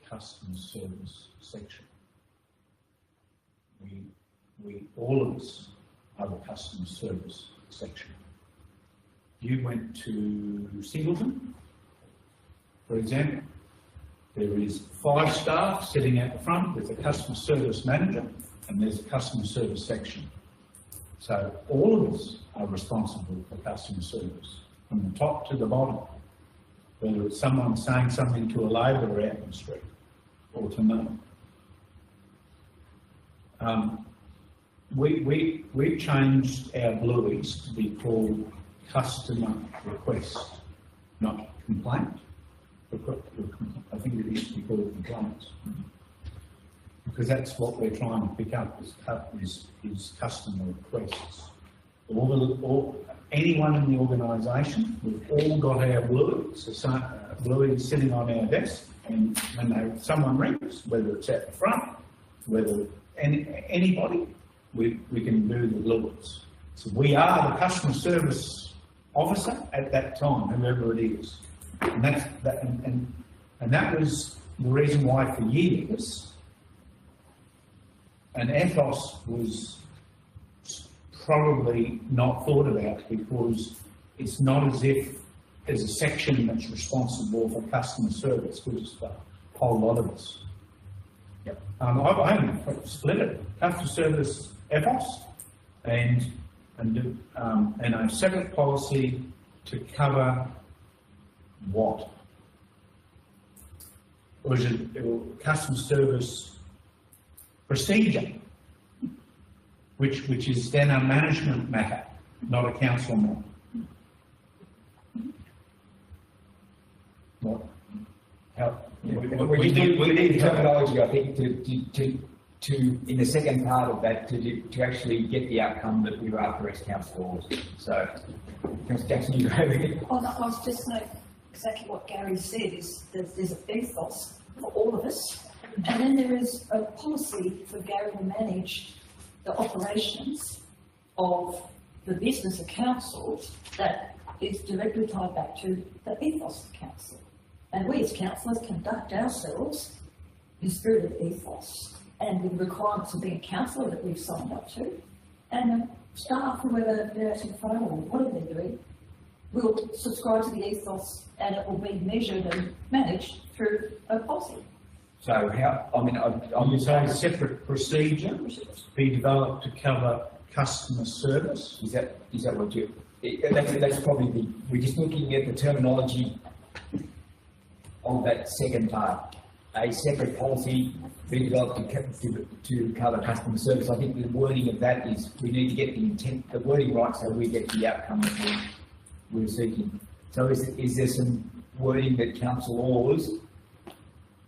customer service section. We all of us have a customer service section. You went to Singleton, for example. There is 5 staff sitting at the front. There's a customer service manager and there's a customer service section. So all of us are responsible for customer service, from the top to the bottom, whether it's someone saying something to a labourer out in the street or to me. We've changed our Blueys to be called customer request, not complaint. I think it used to be called complaints, because that's what we're trying to pick up is customer requests. Anyone in the organisation, we've all got our Blueys. So Blueys sitting on our desk, and when someone rings, whether it's at the front, whether anybody, we can do the Blueys. So we are the customer service officer at that time, whoever it is. And that was the reason why for years an ethos was probably not thought about, because it's not as if there's a section that's responsible for customer service, which is a whole lot of us. Yep. I've split it, customer service ethos and a separate policy to cover what? Or is it customer service procedure, which is then a management matter, not a council matter? What? How? We need terminology, I think, to in the second part of that, to actually get the outcome that we were after as councillors. So, Councillor Jackson, you go ahead. Oh, no, I was just saying exactly what Gary said, is there's an ethos for all of us, and then there is a policy for Gary to manage the operations of the business of council that is directly tied back to the ethos of council. And we as councillors conduct ourselves in spirit of ethos and with the requirements of being a councillor that we've signed up to. And staff, whoever they're actually following or whatever they're doing, will subscribe to the ethos, and it will be measured and managed through a policy. So how, I mean, I'm You just say saying, a separate procedure be developed to cover customer service. is that what you, that's probably the, we're just looking at the terminology of that second part. A separate policy be developed to cover customer service. I think the wording of that is, we need to get the intent, the wording right, so we get the outcome that we're seeking. So is there some wording that councillors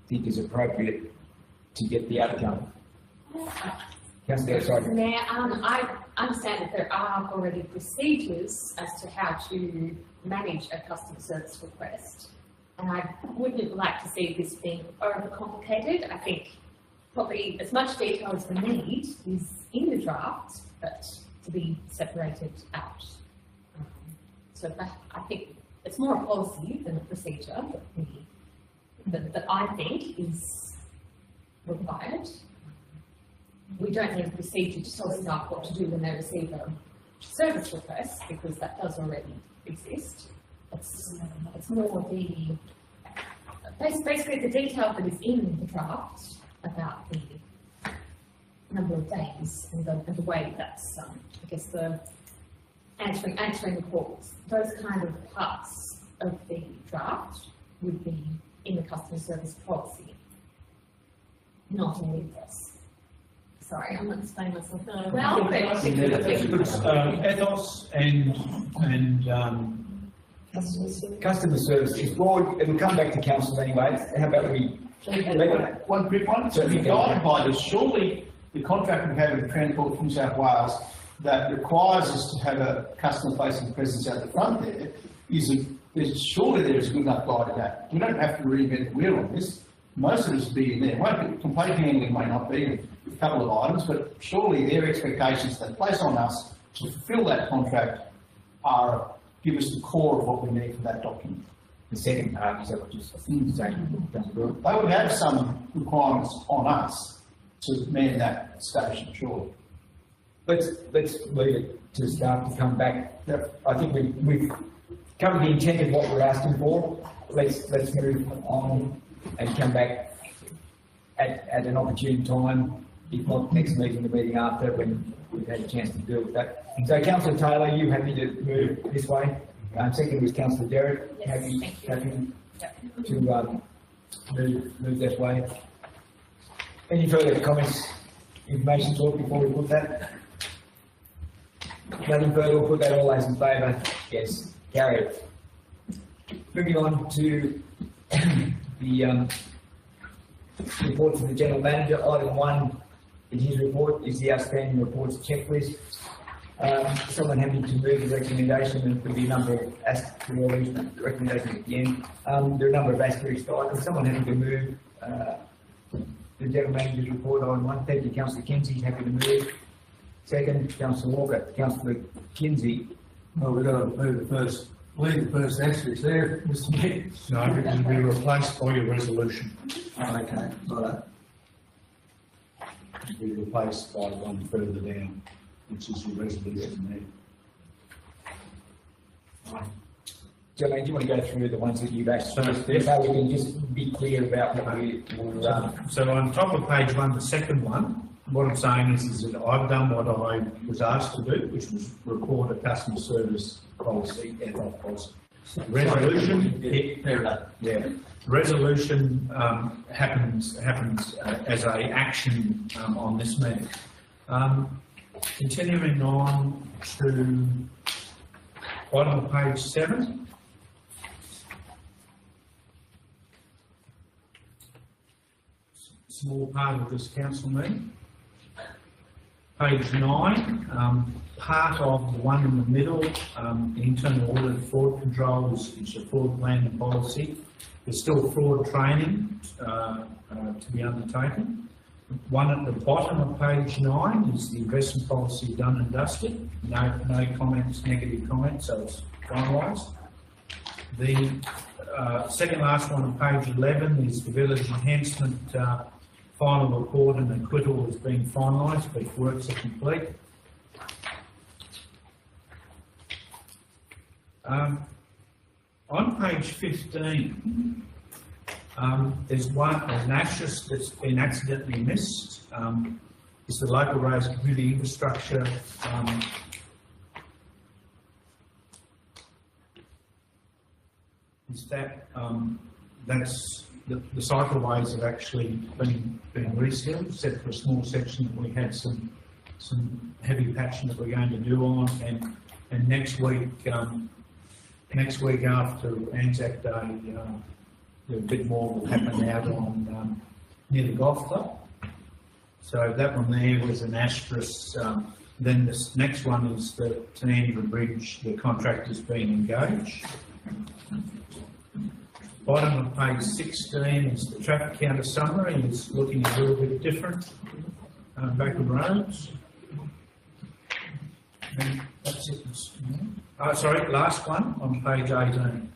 think is appropriate to get the outcome? Councillor, sorry. Mayor, I understand that there are already procedures as to how to manage a customer service request. And I wouldn't like to see this being overcomplicated. I think probably as much detail as we need is in the draft, but to be separated out. So I think it's more a policy than a procedure that I think is required. We don't need a procedure to tell staff what to do when they receive a service request, because that does already exist. It's more the, basically the detail that is in the draft about the number of days and the way that's, I guess, the answering the calls. Those kind of parts of the draft would be in the customer service policy, not in the ethos. Sorry, I'm not explaining myself. Well, but I think Ethos and Customer service is broad, it'll come back to council anyway. How about we? One quick one, so be guided by this, surely the contract we have with Transport New South Wales that requires us to have a customer facing presence at the front there surely there is a good enough guide to that. We don't have to reinvent the wheel on this. Most of us will be in there. Won't be, complaint handling may not be with a couple of items, but surely their expectations they place on us to fulfil that contract are give us the core of what we need for that document. The second part is that what you're saying? They would have some requirements on us to man that station, surely. Let's leave it to staff to come back. I think we've covered the intent of what we're asking for. Let's move on and come back at an opportune time, if not next meeting, the meeting after, when we've had a chance to deal with that. So Councillor Taylor, you happy to move this way? Second was Councillor Derrick. Yes, happy thank to move that way. Any further comments, information talk before we put that? Nothing further, we'll put that all those in favour. Yes, carried. Moving on to the report from the General Manager. Item 1 in his report is the outstanding reports checklist. Someone happy to move the recommendation, and there'll be a number of recommendations at the end. There are a number of asterisk items. Someone happy to move the General Manager's report, item 1. Thank you, Councillor Kinsey. Happy to move. Second, Councillor Walker. Councillor Kinsey. Well, we've got to move the first, leave the first asterisk there, Mr. Mayor. no, it will be replaced by your resolution. Oh, okay, right. It will be replaced by one further down, which is your resolution there. Jolene, do you want to go through the ones that you've asked first, so we can just be clear about what we will So on top of page 1, the second one, what I'm saying is that I've done what I was asked to do, which was record a customer service policy, ethos policy. Resolution, resolution happens as a action on this meeting. Continuing on to bottom of page 7. small part of this council meeting. Page 9, part of the one in the middle, the internal audit fraud controls, is a fraud plan and policy. There's still fraud training to be undertaken. One at the bottom of page 9 is the investment policy done and dusted. No comments, negative comments, so it's finalised. The second last one on page 11 is the village enhancement final report and acquittal has been finalised, but works are complete. On page 15, there's an asterisk that's been accidentally missed. It's the local roads community infrastructure. Is that that's the cycleways have actually been resealed, except for a small section that we had some heavy patching that we're going to do on, and next week after Anzac Day, a bit more will happen out on near the golf club. So that one there was an asterisk. Then this next one is the Tanandra Bridge. The contractor's been engaged. Bottom of page 16 is the traffic counter summary. It's looking a little bit different. Backward roads. And that's it. Sorry, last one on page 18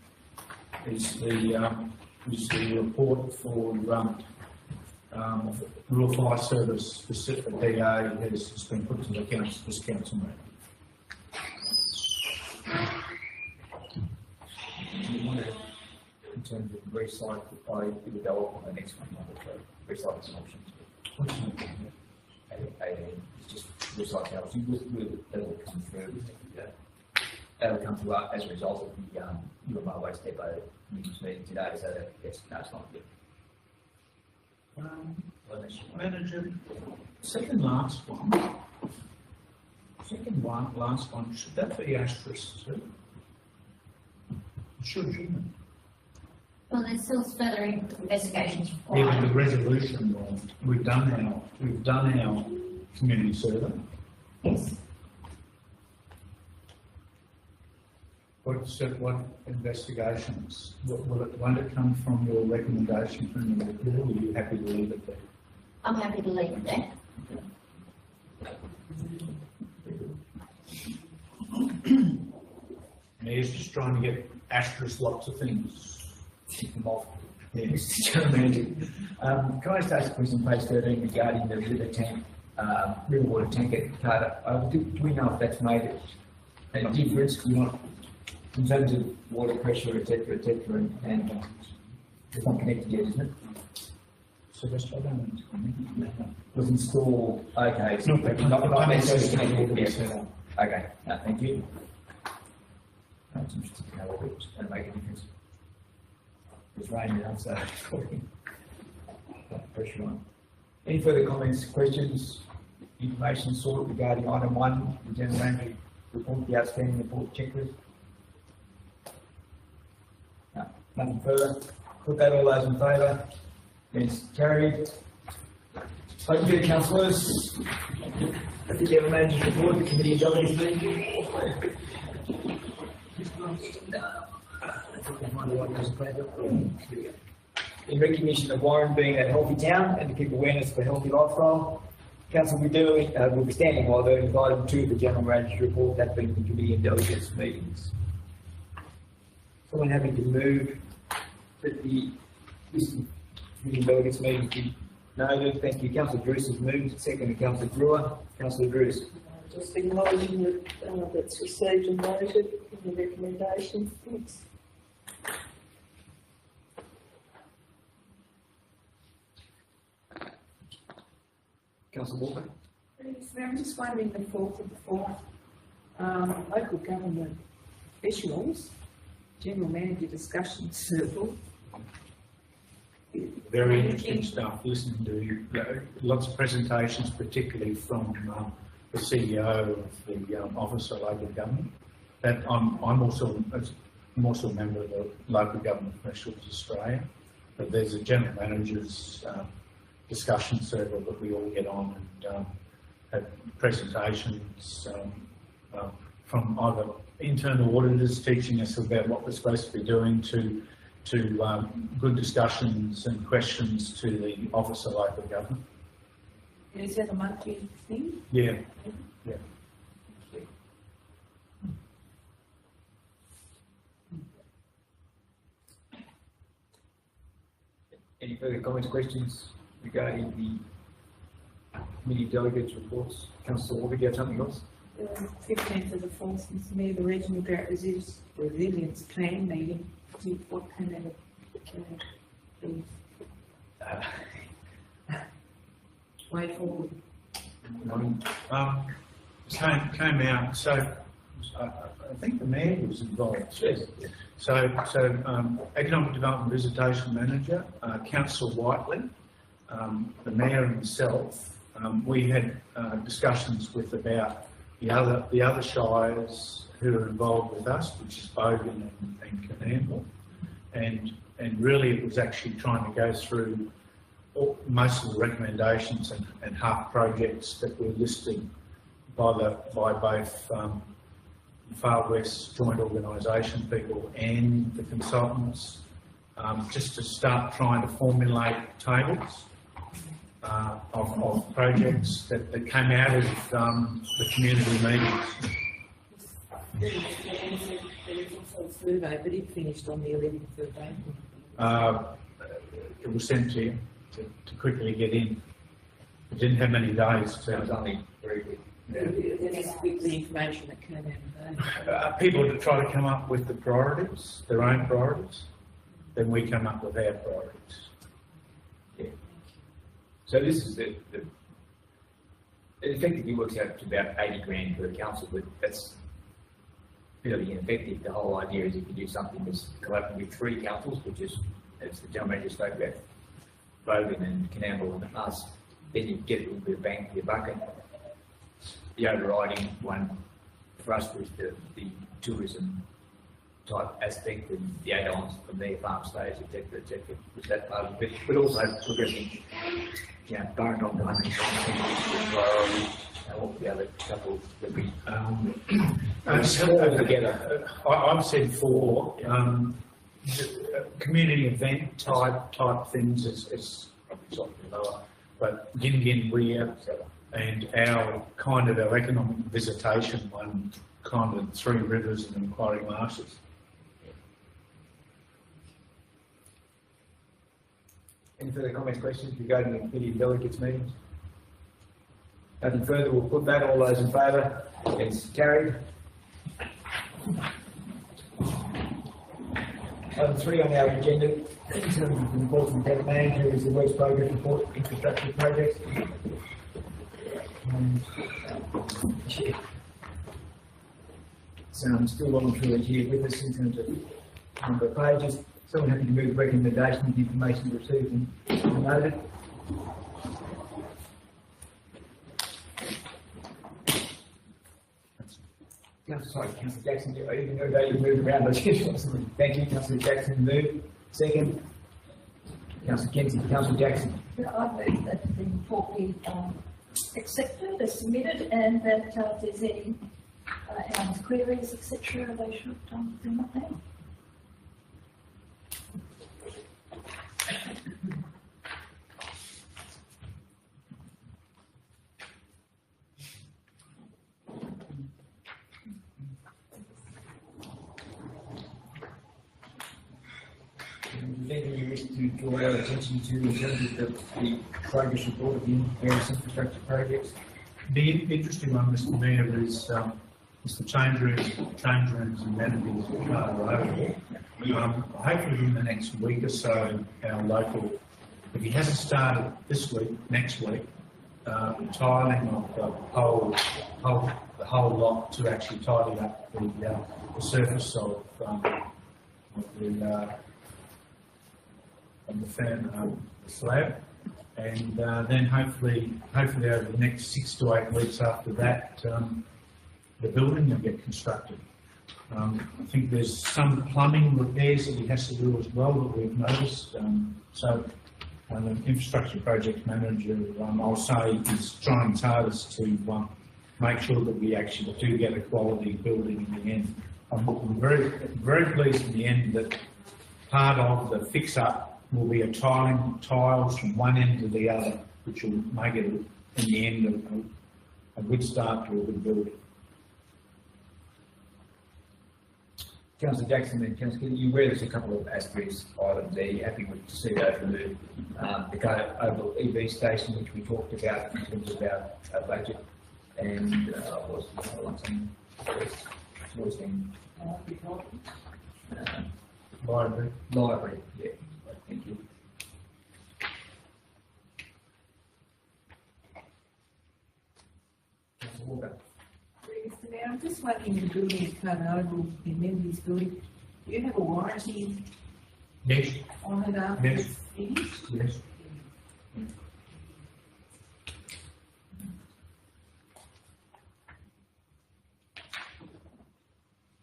is the report for Rural Fire Service. The DA has been put to the this council meeting. In terms of recycle, I would go on the next one, recycle some options. It's just recycle options. That will come through. That will come through as a result of the New Railway Depot news meeting today. So that, yes, no, it's not good. Manager, second last one. Last one. Should that be asterisk too? It should, shouldn't it? Well, there's still further investigations Yeah, required. but the resolution, we've done our community survey. Yes. What investigations? Won't it come from your recommendation from the report, or are you happy to leave it there? I'm happy to leave it there. Mayor's just trying to get asterisk lots of things. Tick them off. Yes. Can I just ask a question, page 13, regarding the river tank, river water tank at Carter? Do we know if that's made a difference? We want, in terms of water pressure, et cetera, and it's not connected yet, isn't it? So that's what I don't know. Was installed, okay, so not necessarily connected yet. Okay, no, thank you. It's interesting to know whether it's going to make a difference. It's raining now, so pressure on. Any further comments, questions, information sought regarding item 1, the general manager report, the outstanding report checklist? No, nothing further. Put that, all those in favour? Against, carried. Open to the councillors. The general manager's report, the committee adjourned meeting. In recognition of Warren being a healthy town and to keep awareness of a healthy lifestyle, Council will be standing while voting for item 2 of the General Manager's report, that being the committee and delegates meetings. Someone having to move that the committee and delegates meetings be noted. Thank you. Councillor Drews has moved. Second, Councillor Brewer. Councillor Drews. Just acknowledging that that's received and noted in the recommendation. Thanks. Councillor Walker. I'm just wondering the fourth of the fourth local government officials, general manager discussion circle. Very interesting stuff, listening to lots of presentations, particularly from the CEO of the Office of Local Government. That I'm also a member of the Local Government Professionals Australia, but there's a general manager's discussion circle that we all get on and have presentations from either internal auditors teaching us about what we're supposed to be doing to good discussions and questions to the Office of Local Government. Is that a monthly thing? Yeah. Yeah. Any further comments, questions regarding the committee delegates reports? Councillor Walker, do you have something else? 15th of the 4th, Mr Mayor, the Regional Drought Resilience Plan meeting. What can that be? Way forward. Came out, so I think the mayor was involved. Yes. So Economic Development Visitation Manager, Councillor Whiteley, the mayor and myself, we had discussions with about the other shires who are involved with us, which is Bogan and Coonamble, and really it was actually trying to go through most of the recommendations and HARP projects that were listed by both Far West Joint Organisation people and the consultants, just to start trying to formulate tables of projects that came out of the community meetings. There was also a survey, but it finished on the 11th of April. It was sent to you to quickly get in. It didn't have many days That was to. only very good. That's with the information that came out of People to try to come up with the priorities, their own priorities, then we come up with our priorities. Yeah. So this is it effectively works out to about 80 grand per council, but that's really ineffective. The whole idea is if you do something that's collaborative with 3 councils, which is, as the general manager spoke about, Bogan and Coonamble and us, then you get a little bit of bang for your bucket. The overriding one for us was the tourism type aspect and the add-ons from their farm stays, etc., was that part of it. But also progressing, Burren on the 100 priority, and all the other couple that we all together. I've said 4. Community event type things is probably slightly lower, but Gin Weir and our economic visitation one, kind of 3 Rivers and Macquarie Marshes. Any further comments, questions regarding the committee delegates meetings? Nothing further, we'll put that. All those in favour? It's carried. Item 3 on our agenda, in terms of the report from the town manager, is the works progress report, infrastructure projects. So I'm still on through it here with us in terms of number of pages. Someone happy to move recommendation with information received and noted. Sorry, Councillor Jackson, I didn't know that you moved around. Thank you, Councillor Jackson. Move. Second. Councillor Kenzie, Councillor Jackson. I move that the report be accepted as submitted, and that if there's any queries, etc., they should bring up now. Anything you wish to draw our attention to in terms of the progress report of the various infrastructure projects? The interesting one, Mr Mayor, is the change rooms and amenities at Carter Road. Hopefully in the next week or so, our local, if he hasn't started this week, next week, tiling of the whole lot to actually tidy up the surface of the slab, and then hopefully over the next 6 to 8 weeks after that, the building will get constructed. I think there's some plumbing repairs that he has to do as well that we've noticed. So And the infrastructure project manager, I'll say, is trying his hardest to make sure that we actually do get a quality building in the end. I'm very, very pleased in the end that part of the fix-up will be a tiles from one end to the other, which will make it, in the end, a good start to a good building. Councillor Jackson and Councillor Keating, you aware there's a couple of asterisk items there, you're happy with to see those removed? The go over EV station, which we talked about in terms of our budget, and what's the other one? Library, yeah, thank you. Councillor Walker. Mr. Mayor, I'm just wondering, the building is covered over in Mendy's building. Do you have a warranty Yes, on it after Yes. it's finished? yes.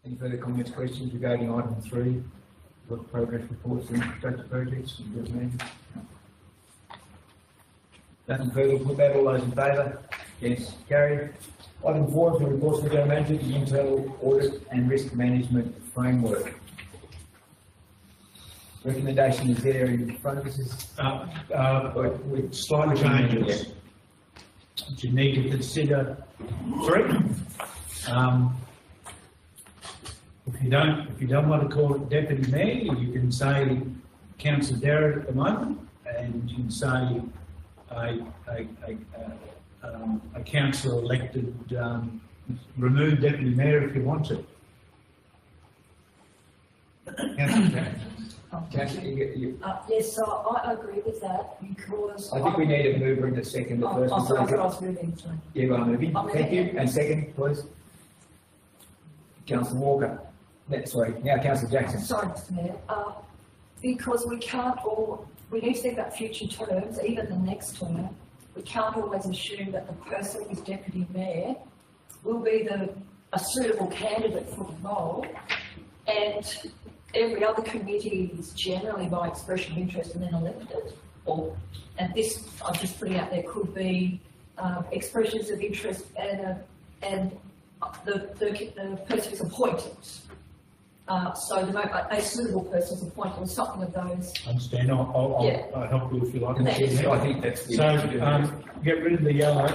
Any further comments, questions regarding item 3, work progress reports and infrastructure projects? Nothing further, put that, all those in favour? Yes, carried. Item 4 is the reports from the General Manager, the internal audit and risk management framework. Recommendation is there in front of us. With slight changes, which you need to consider. Three. If you don't want to call it deputy mayor, you can say Councillor Derrett at the moment, and you can say a councillor elected, remove deputy mayor if you want to. Yes, so I agree with that because. I think we need a mover and a second. Oh, sorry, I thought I was moving, sorry. Yeah, we are moving. I'm Thank moving. you. And second, please. Councillor Walker. Sorry, now Councillor Jackson. Sorry, Mr. Mayor. Because we need to think about future terms, even the next term. We can't always assume that the person who's deputy mayor will be a suitable candidate for the role. And every other committee is generally by expression of interest and then elected. And this, I'm just putting out there, could be expressions of interest and the person is appointed. So the moment a suitable person is appointed or something of those. I understand. I'll help you if you like. I think that's the So, get rid of the yellow.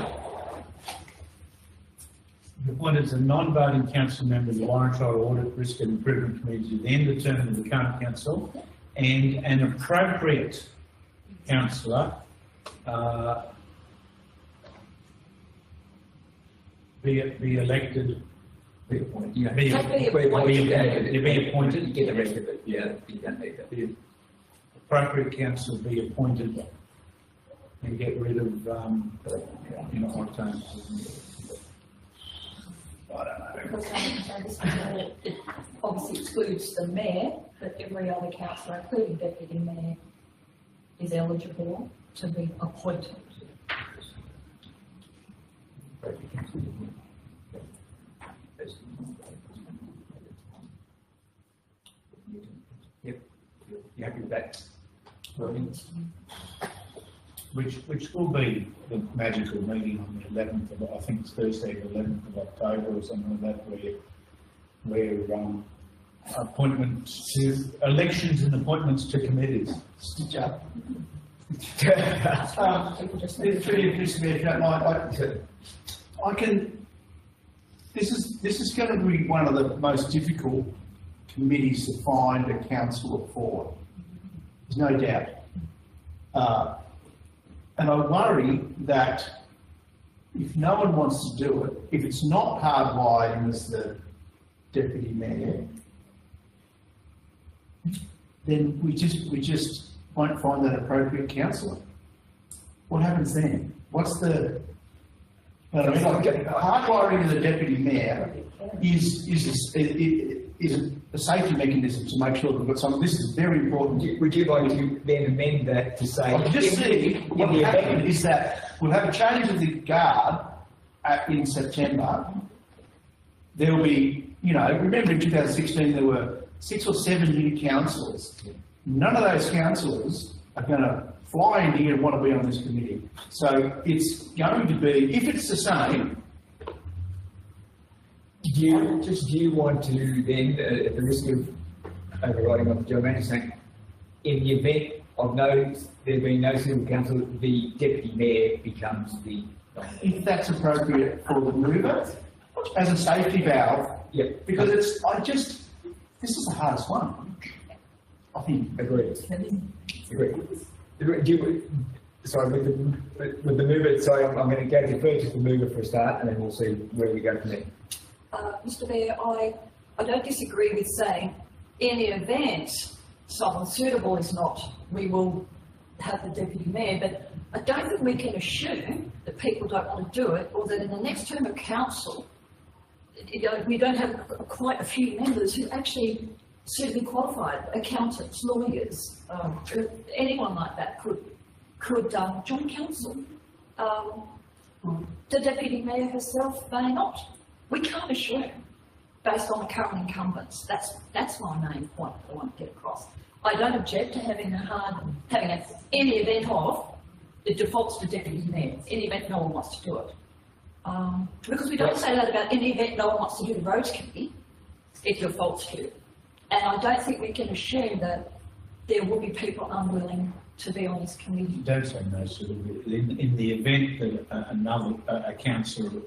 The appointed as a non-voting council member of the Warrandyte Audit, Risk and Improvement Committee to the end of the term of the current council, and an appropriate councillor be elected. Be appointed. Be Be appointed. You get the rest of it. Yeah, you don't need that. The appropriate council be appointed and get rid of, what terms? I don't know. Because it obviously excludes the mayor, but every other councillor, including deputy mayor, is eligible to be appointed. Yep, you happy with that? Which will be the magical meeting on the 11th of, I think it's Thursday, the 11th of October or something like that, where appointments to, elections and appointments to committees. This is going to be one of the most difficult committees to find a councillor for. There's no doubt. And I worry that if no one wants to do it, if it's not hardwired in as the deputy mayor, then we just won't find that appropriate councillor. What happens then? What's the? Hardwiring of the deputy mayor is a safety mechanism to make sure that we've got something. This is very important. Would you like to then amend that to say? I just see what will happen is that we'll have a change of the guard in September. There'll be, remember in 2016 there were 6 or 7 new councillors. None of those councillors are going to fly in here and want to be on this committee. So it's going to be, if it's the same, Do you want to then, at the risk of overriding what the General Manager is saying, in the event of there being no civil council, the deputy mayor becomes the... if that's appropriate for the mover, as a safety valve, Yep. because this is the hardest one. I think. Agreed. Sorry, with the mover, sorry, I'm going to go to purchase the mover for a start, and then we'll see where we go from there. Mr Mayor, I don't disagree with saying, in the event someone suitable is not, we will have the deputy mayor, but I don't think we can assume that people don't want to do it, or that in the next term of council, we don't have quite a few members who actually suitably qualified, accountants, lawyers, anyone like that could join council. The deputy mayor herself may not. We can't assume, based on the current incumbents. That's my main point that I want to get across. I don't object to having in the event of, it defaults to deputy mayor, in the event no one wants to do it. Because we don't say that about in the event no one wants to do the roads committee, it defaults to. And I don't think we can assume that there will be people unwilling to be on this committee. Don't say no, sort of. In the event that a councillor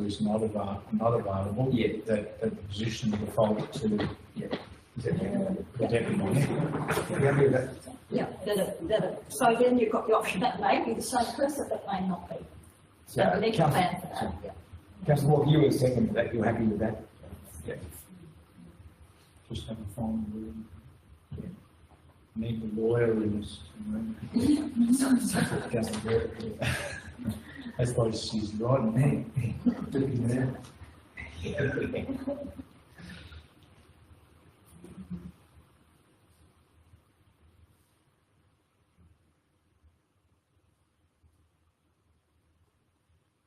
is not available, yet that the position default to the deputy mayor. Yeah, so then you've got the option that may be the same person, that may not be. So we need to plan for that. Yeah. Councillor Walker, you were second to that. You're happy with that? Yeah. Just have a phone room. Yeah. Need a lawyer in this room. I suppose she's right there.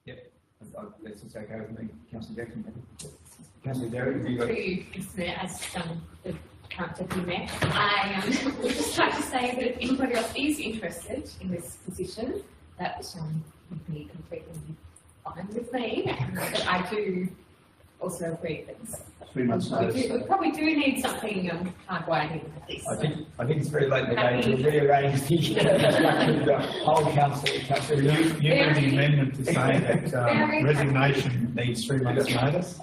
Yep, that's just okay with me. Councillor Jackson. Councillor Derry, have you got... Mr Mayor, as the current deputy mayor, I would just like to say that if anybody else is interested in this position, that would be completely fine with me. But I do also agree that 3 months notice. we probably do need something hardwired in with this. I think it's very late in the day to rearrange the whole council. You made the amendment to say that resignation needs 3 months' notice.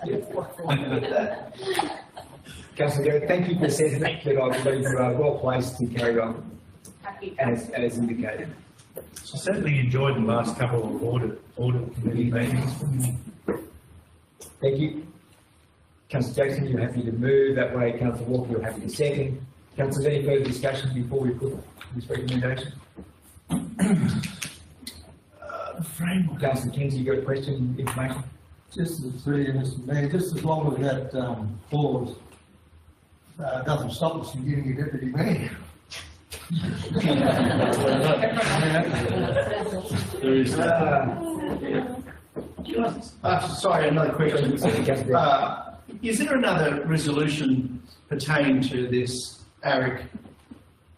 Councillor Derry, thank you for the sentiment that I believe you are well placed to carry on as indicated. I certainly enjoyed the last couple of audit committee meetings. Thank you. Councillor Jackson, you're happy to move that way. Councillor Walker, you're happy to second. Councillor, any further discussion before we put this recommendation? Councillor Kinsey, you got a question, information? Just as Mr Mayor, just as long as that clause doesn't stop us from getting a deputy mayor. There is. Sorry, another question. Is there another resolution pertaining to this ARIC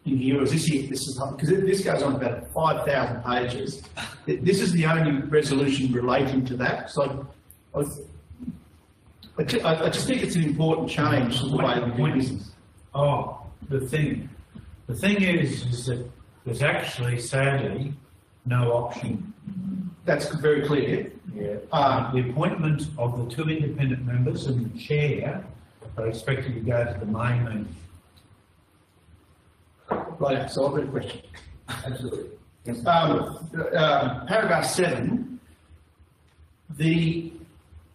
in here, or is this it? This is because this goes on about 5,000 pages. This is the only resolution relating to that. So I just think it's an important change to the way we do business. Oh, the thing is that there's actually, sadly, no option. That's very clear. Yeah. The appointment of the 2 independent members and the chair are expected to go to the main meeting. Right, so I've got a question. Absolutely. Paragraph 7,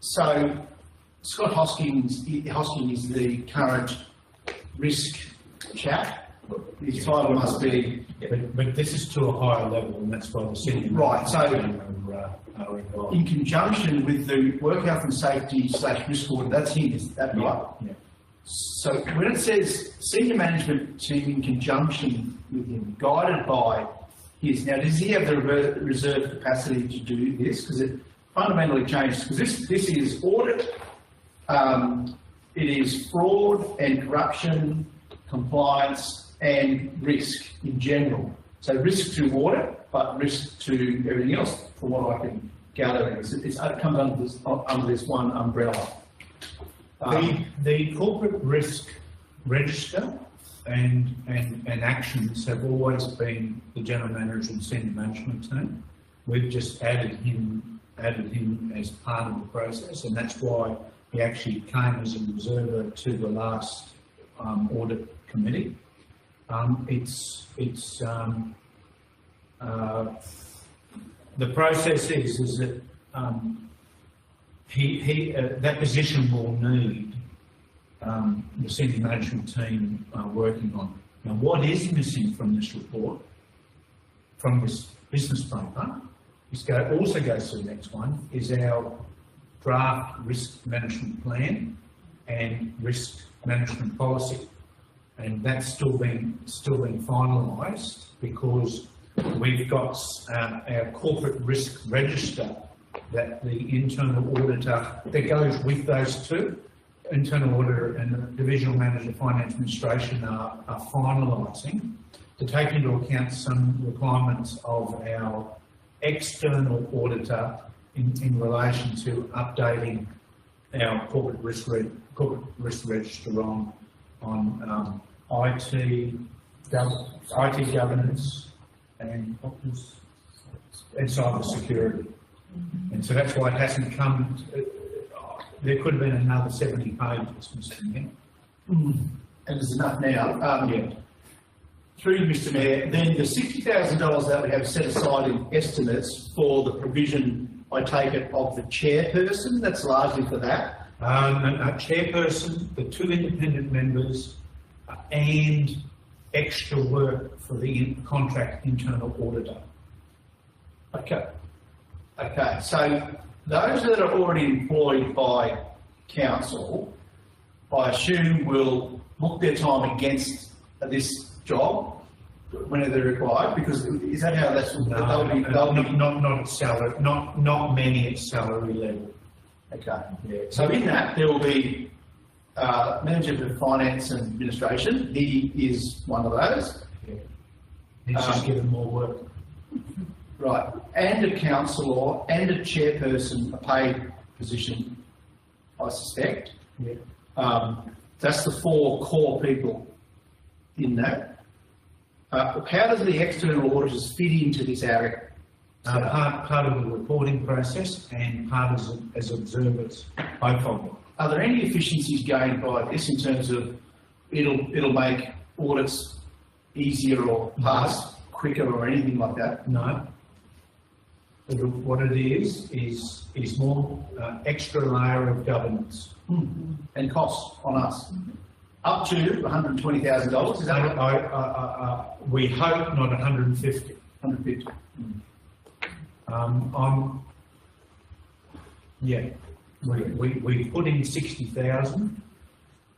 so Scott Hoskins is the current risk chap. His title must be... But this is to a higher level, and that's why the city... Right, so are involved. in conjunction with the work health and safety / risk order, that's him, is that right? Yeah. So when it says senior management team in conjunction with him, guided by his, now does he have the reserve capacity to do this? Because it fundamentally changes, because this is audit, it is fraud and corruption, compliance and risk in general. So risk to audit, but risk to everything else, from what I can gather. It comes under this one umbrella. The corporate risk register and actions have always been the general manager and senior management team. We've just added him as part of the process, and that's why he actually came as an observer to the last audit committee. The process is that that position will need the senior management team working on. Now, what is missing from this report, from this business paper, also goes to the next one, is our draft risk management plan and risk management policy. And that's still being finalised, because we've got our corporate risk register that the internal auditor, that goes with those two, internal auditor and the divisional manager of finance administration are finalising to take into account some requirements of our external auditor in relation to updating our corporate risk register on IT governance and cyber security. And so that's why it hasn't come. There could have been another 70 pages, Mr. Mayor. And there's enough now. Yeah. Through you, Mr. Mayor, then the $60,000 that we have set aside in estimates for the provision, I take it, of the chairperson, that's largely for that? A chairperson, the two independent members, and extra work for the contract internal auditor. Okay. Okay, so those that are already employed by council, I assume will book their time against this job whenever they're required, because is that how that's... Not at salary, not many at salary level. Okay. Yeah. So in that, there will be manager of finance and administration. He is one of those. Yeah. He's just given more work. Right. And a councillor and a chairperson, a paid position, I suspect. Yeah. That's the four core people in that. How does the external auditors fit into this area? Part of the reporting process and part as observers, both of them. Are there any efficiencies gained by this in terms of it'll make audits easier or pass quicker or anything like that? No. What it is more extra layer of governance. And costs on us. Up to $120,000, is that right? We hope not 150. 150. We put in 60,000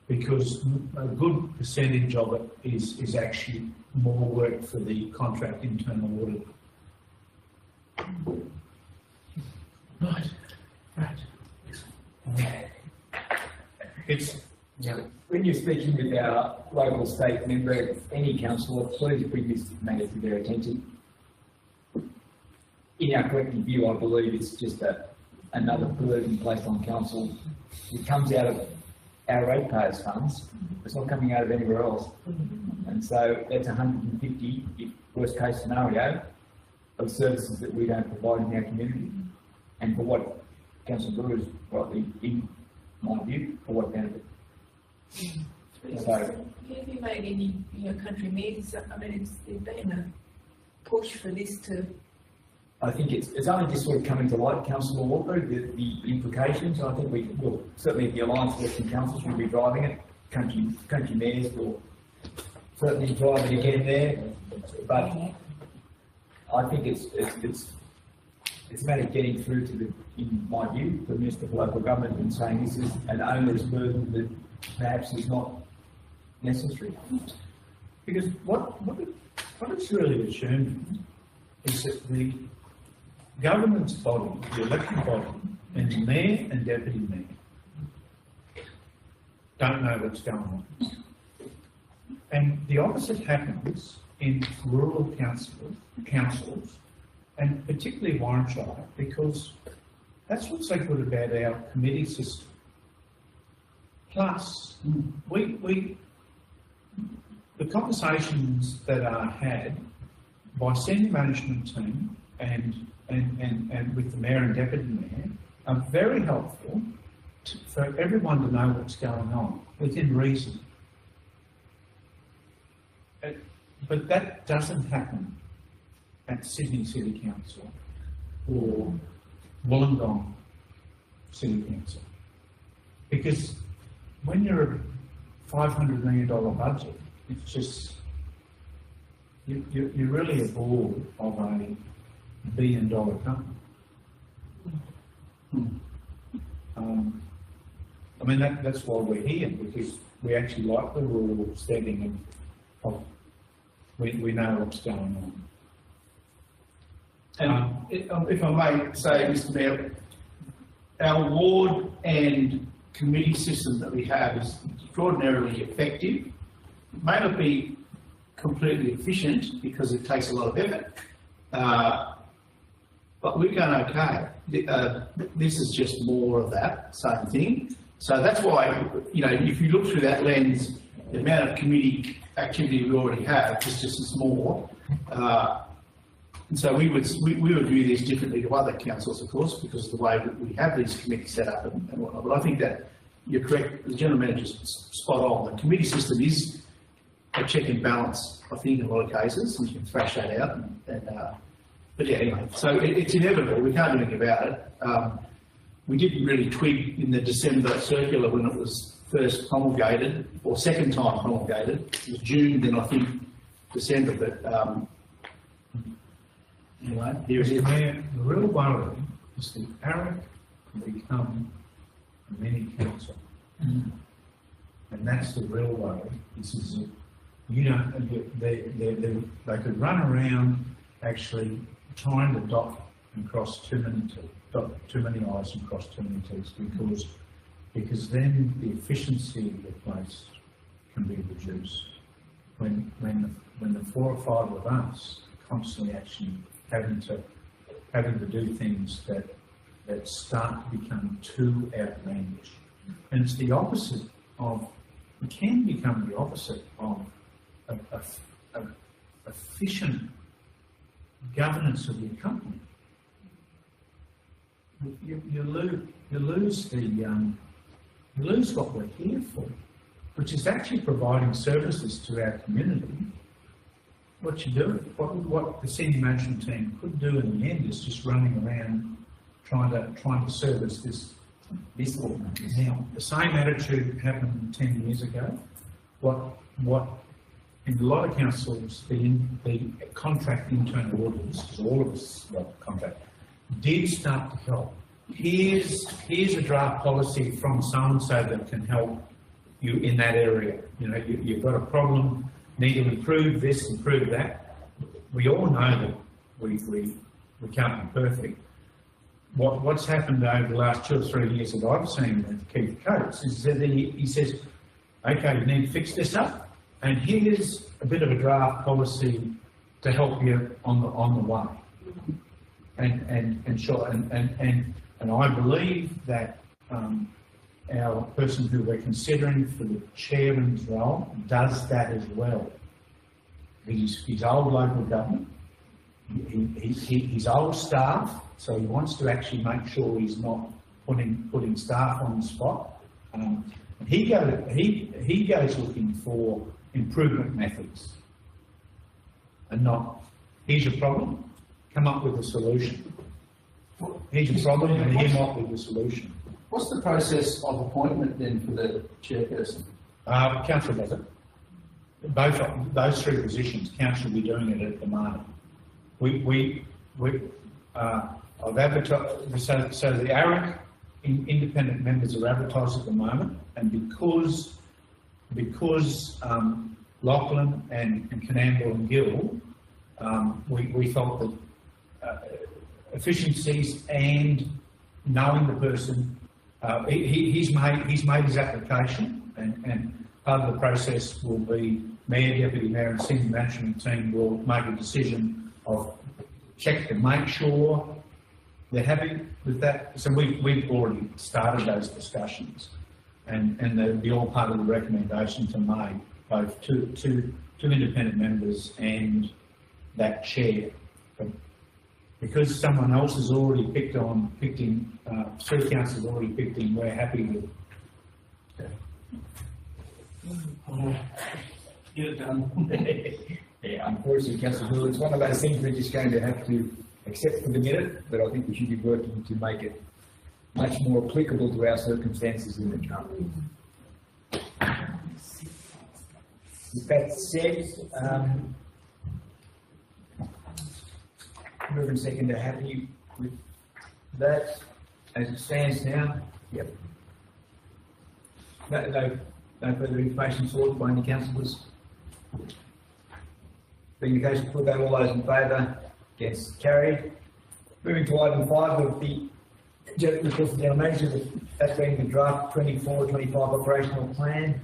because a good percentage of it is actually more work for the contract internal audit. Right. When you're speaking with our local state member, any councillor, please bring this matter to their attention. In our collective view, I believe it's just another burden placed on council. It comes out of our ratepayers' funds. It's not coming out of anywhere else. And so that's 150, worst case scenario, of services that we don't provide in our community. And for what Councillor Brewer is rightly, in my view, for what benefit. So, have you made any, country meetings? I mean, there's been a push for this to... I think it's only just sort of coming to light, Councillor Walker, the implications. I think certainly the Alliance of Western Councils will be driving it. Country mayors will certainly drive it again there. But I think it's a matter of getting through to in my view, the Minister for Local Government and saying this is an onerous burden that perhaps is not necessary. Because what it's really assumed is that the government's body, the elected body, and the mayor and deputy mayor don't know what's going on. And the opposite happens in rural councils, and particularly Warranshire, because that's what's so good about our committee system. Plus, the conversations that are had by senior management team and with the mayor and deputy mayor are very helpful for everyone to know what's going on within reason. But that doesn't happen at Sydney City Council or Wollongong City Council. Because when you're a $500 million budget, it's just, you're really a board of a $1 billion company. I mean, that's why we're here, because we actually like the rural setting of we know what's going on. And if I may say, Mr. Mayor, our ward and committee system that we have is extraordinarily effective. It may not be completely efficient because it takes a lot of effort, but we're going okay. This is just more of that same thing. So that's why, you know, if you look through that lens, the amount of committee activity we already have is just small. And so we would view this differently to other councils, of course, because of the way that we have these committees set up and whatnot. But I think that you're correct, the General Manager's spot on. The committee system is a check and balance, I think, in a lot of cases, and you can thrash that out. But yeah, anyway, so it's inevitable. We can't do anything about it. We didn't really twig in the December circular when it was first promulgated, or second time promulgated. It was June, then I think December, but anyway, here it is. The real worry is that ARIC can become a mini council. And that's the real worry. This is, you know, they could run around actually trying to dot and cross too many I's and cross too many T's, because then the efficiency of the place can be reduced. When the 4 or 5 of us are constantly actually having to do things that start to become too outlandish. And it's the opposite of, it can become the opposite of efficient governance of your company. You lose what we're here for, which is actually providing services to our community. What you do, what the senior management team could do in the end is just running around trying to service this audience. Now, the same attitude happened 10 years ago. What in a lot of councils, the contract internal auditors, because all of us got contract, did start to help. Here's a draft policy from so-and-so that can help you in that area. You know, you've got a problem, need to improve this, improve that. We all know that we can't be perfect. What's happened over the last 2 or 3 years that I've seen with Keith Coates is that he says, okay, you need to fix this up, and here's a bit of a draft policy to help you on the way. And I believe that our person who we're considering for the chairman's role does that as well. He's old local government, he's old staff, so he wants to actually make sure he's not putting staff on the spot. He goes looking for improvement methods, and not, here's your problem, come up with a solution. Here's your problem, and here's up with the solution. What's the process of appointment then for the chairperson? Council does it. Those 3 positions, council will be doing it at the moment. I've advertised, so the ARIC independent members are advertised at the moment, and because Lachlan and Canamble and Gill, we felt that efficiencies and knowing the person, he's made his application, and part of the process will be Mayor, Deputy Mayor and Senior Management Team will make a decision of check to make sure they're happy with that. So we've already started those discussions, and they'll be all part of the recommendations are made, both two independent members and that chair. But because someone else has already picked in, three councillors already picked in, we're happy with. Get it done. Yeah, unfortunately, Councillor Hill, it's one of those things we're just going to have to accept for the minute, but I think we should be working to make it much more applicable to our circumstances in the current. With that said, move and second are happy with that as it stands now? Yep. No further information sought by any councillors? Being the case, put that all those in favour, against carried. Moving to item 5 of the report of the general manager, that being the draft 24-25 operational plan.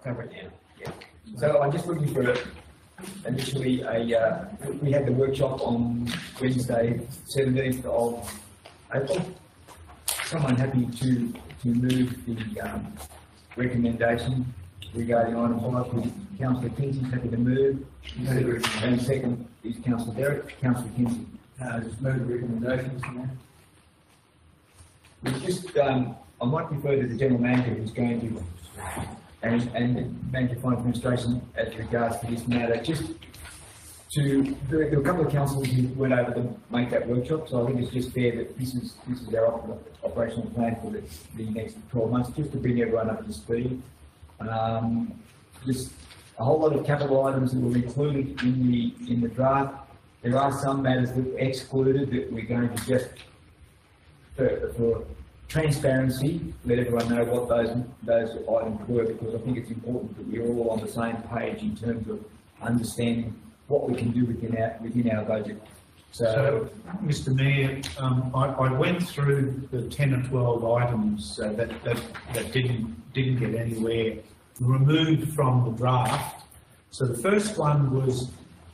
Cover it now. Yeah. So I'm just looking for initially we had the workshop on Wednesday, 17th of April. Someone happy to move the recommendation regarding item 5 with Councillor Kinsey happy to move. And second is Councillor Derrick. Councillor Kinsey. Just move the recommendations. It's just, I might refer to the general manager who's going to, and Manager of Finance Administration as regards to this matter, just to, there were a couple of councillors who weren't able to make that workshop, so I think it's just fair that this is our operational plan for the next 12 months, just to bring everyone up to speed. Just a whole lot of capital items that were included in the draft. There are some matters that were excluded that we're going to just, for transparency, let everyone know what those items were, because I think it's important that we're all on the same page in terms of understanding what we can do within our budget. So Mr. Mayor, I went through the 10 or 12 items that didn't get anywhere removed from the draft. So the first one was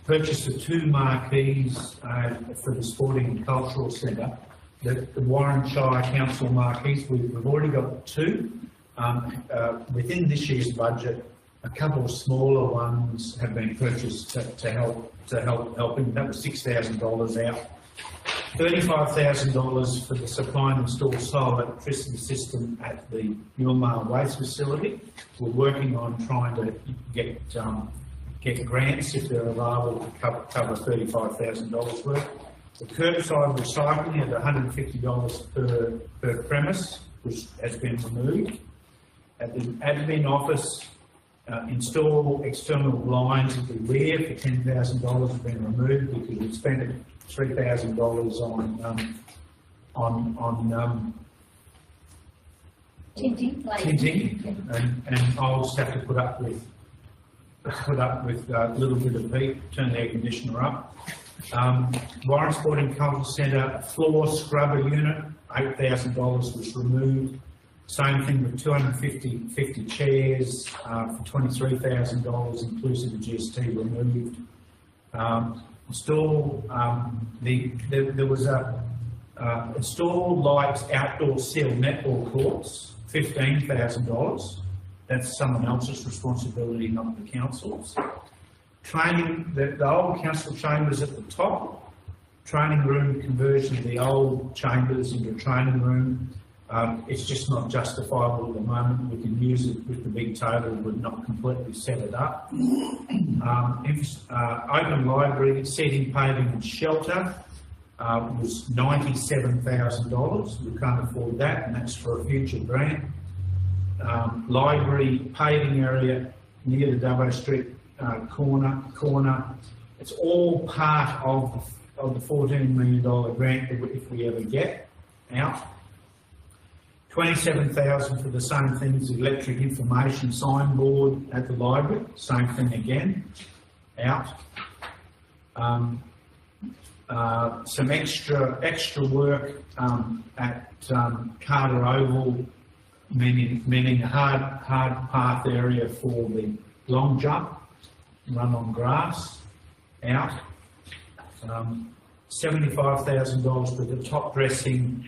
purchase of 2 marquees for the Sporting and Cultural Centre. The Warren Shire Council marquees, we've already got 2. Within this year's budget, a couple of smaller ones have been purchased to help him. That was $6,000 out. $35,000 for the supply and install solar electricity system at the Newmar Waste Facility. We're working on trying to get grants if they're available to cover $35,000 worth. The curbside recycling at $150 per premise, which has been removed. At the admin office, install external blinds at the rear for $10,000 have been removed because we've spent $3,000 on tinting, and I'll just have to put up with a little bit of heat, turn the air conditioner up. Warren Sporting Cultural Centre floor scrubber unit, $8,000 was removed. Same thing with 250 chairs for $23,000, inclusive of GST, removed. There was install lights outdoor seal netball courts, $15,000. That's someone else's responsibility, not the council's. Training, the old council chambers at the top, training room conversion of the old chambers into a training room. It's just not justifiable at the moment. We can use it with the big total, but not completely set it up. Open library, seating, paving and shelter was $97,000. We can't afford that, and that's for a future grant. Library paving area near the Dubbo Street corner. It's all part of of the $14 million grant if we ever get out. 27,000 for the same thing as the electric information signboard at the library, same thing again, out. Some extra work at Carter Oval, meaning a hard path area for the long jump, run on grass, out. $75,000 for the top dressing,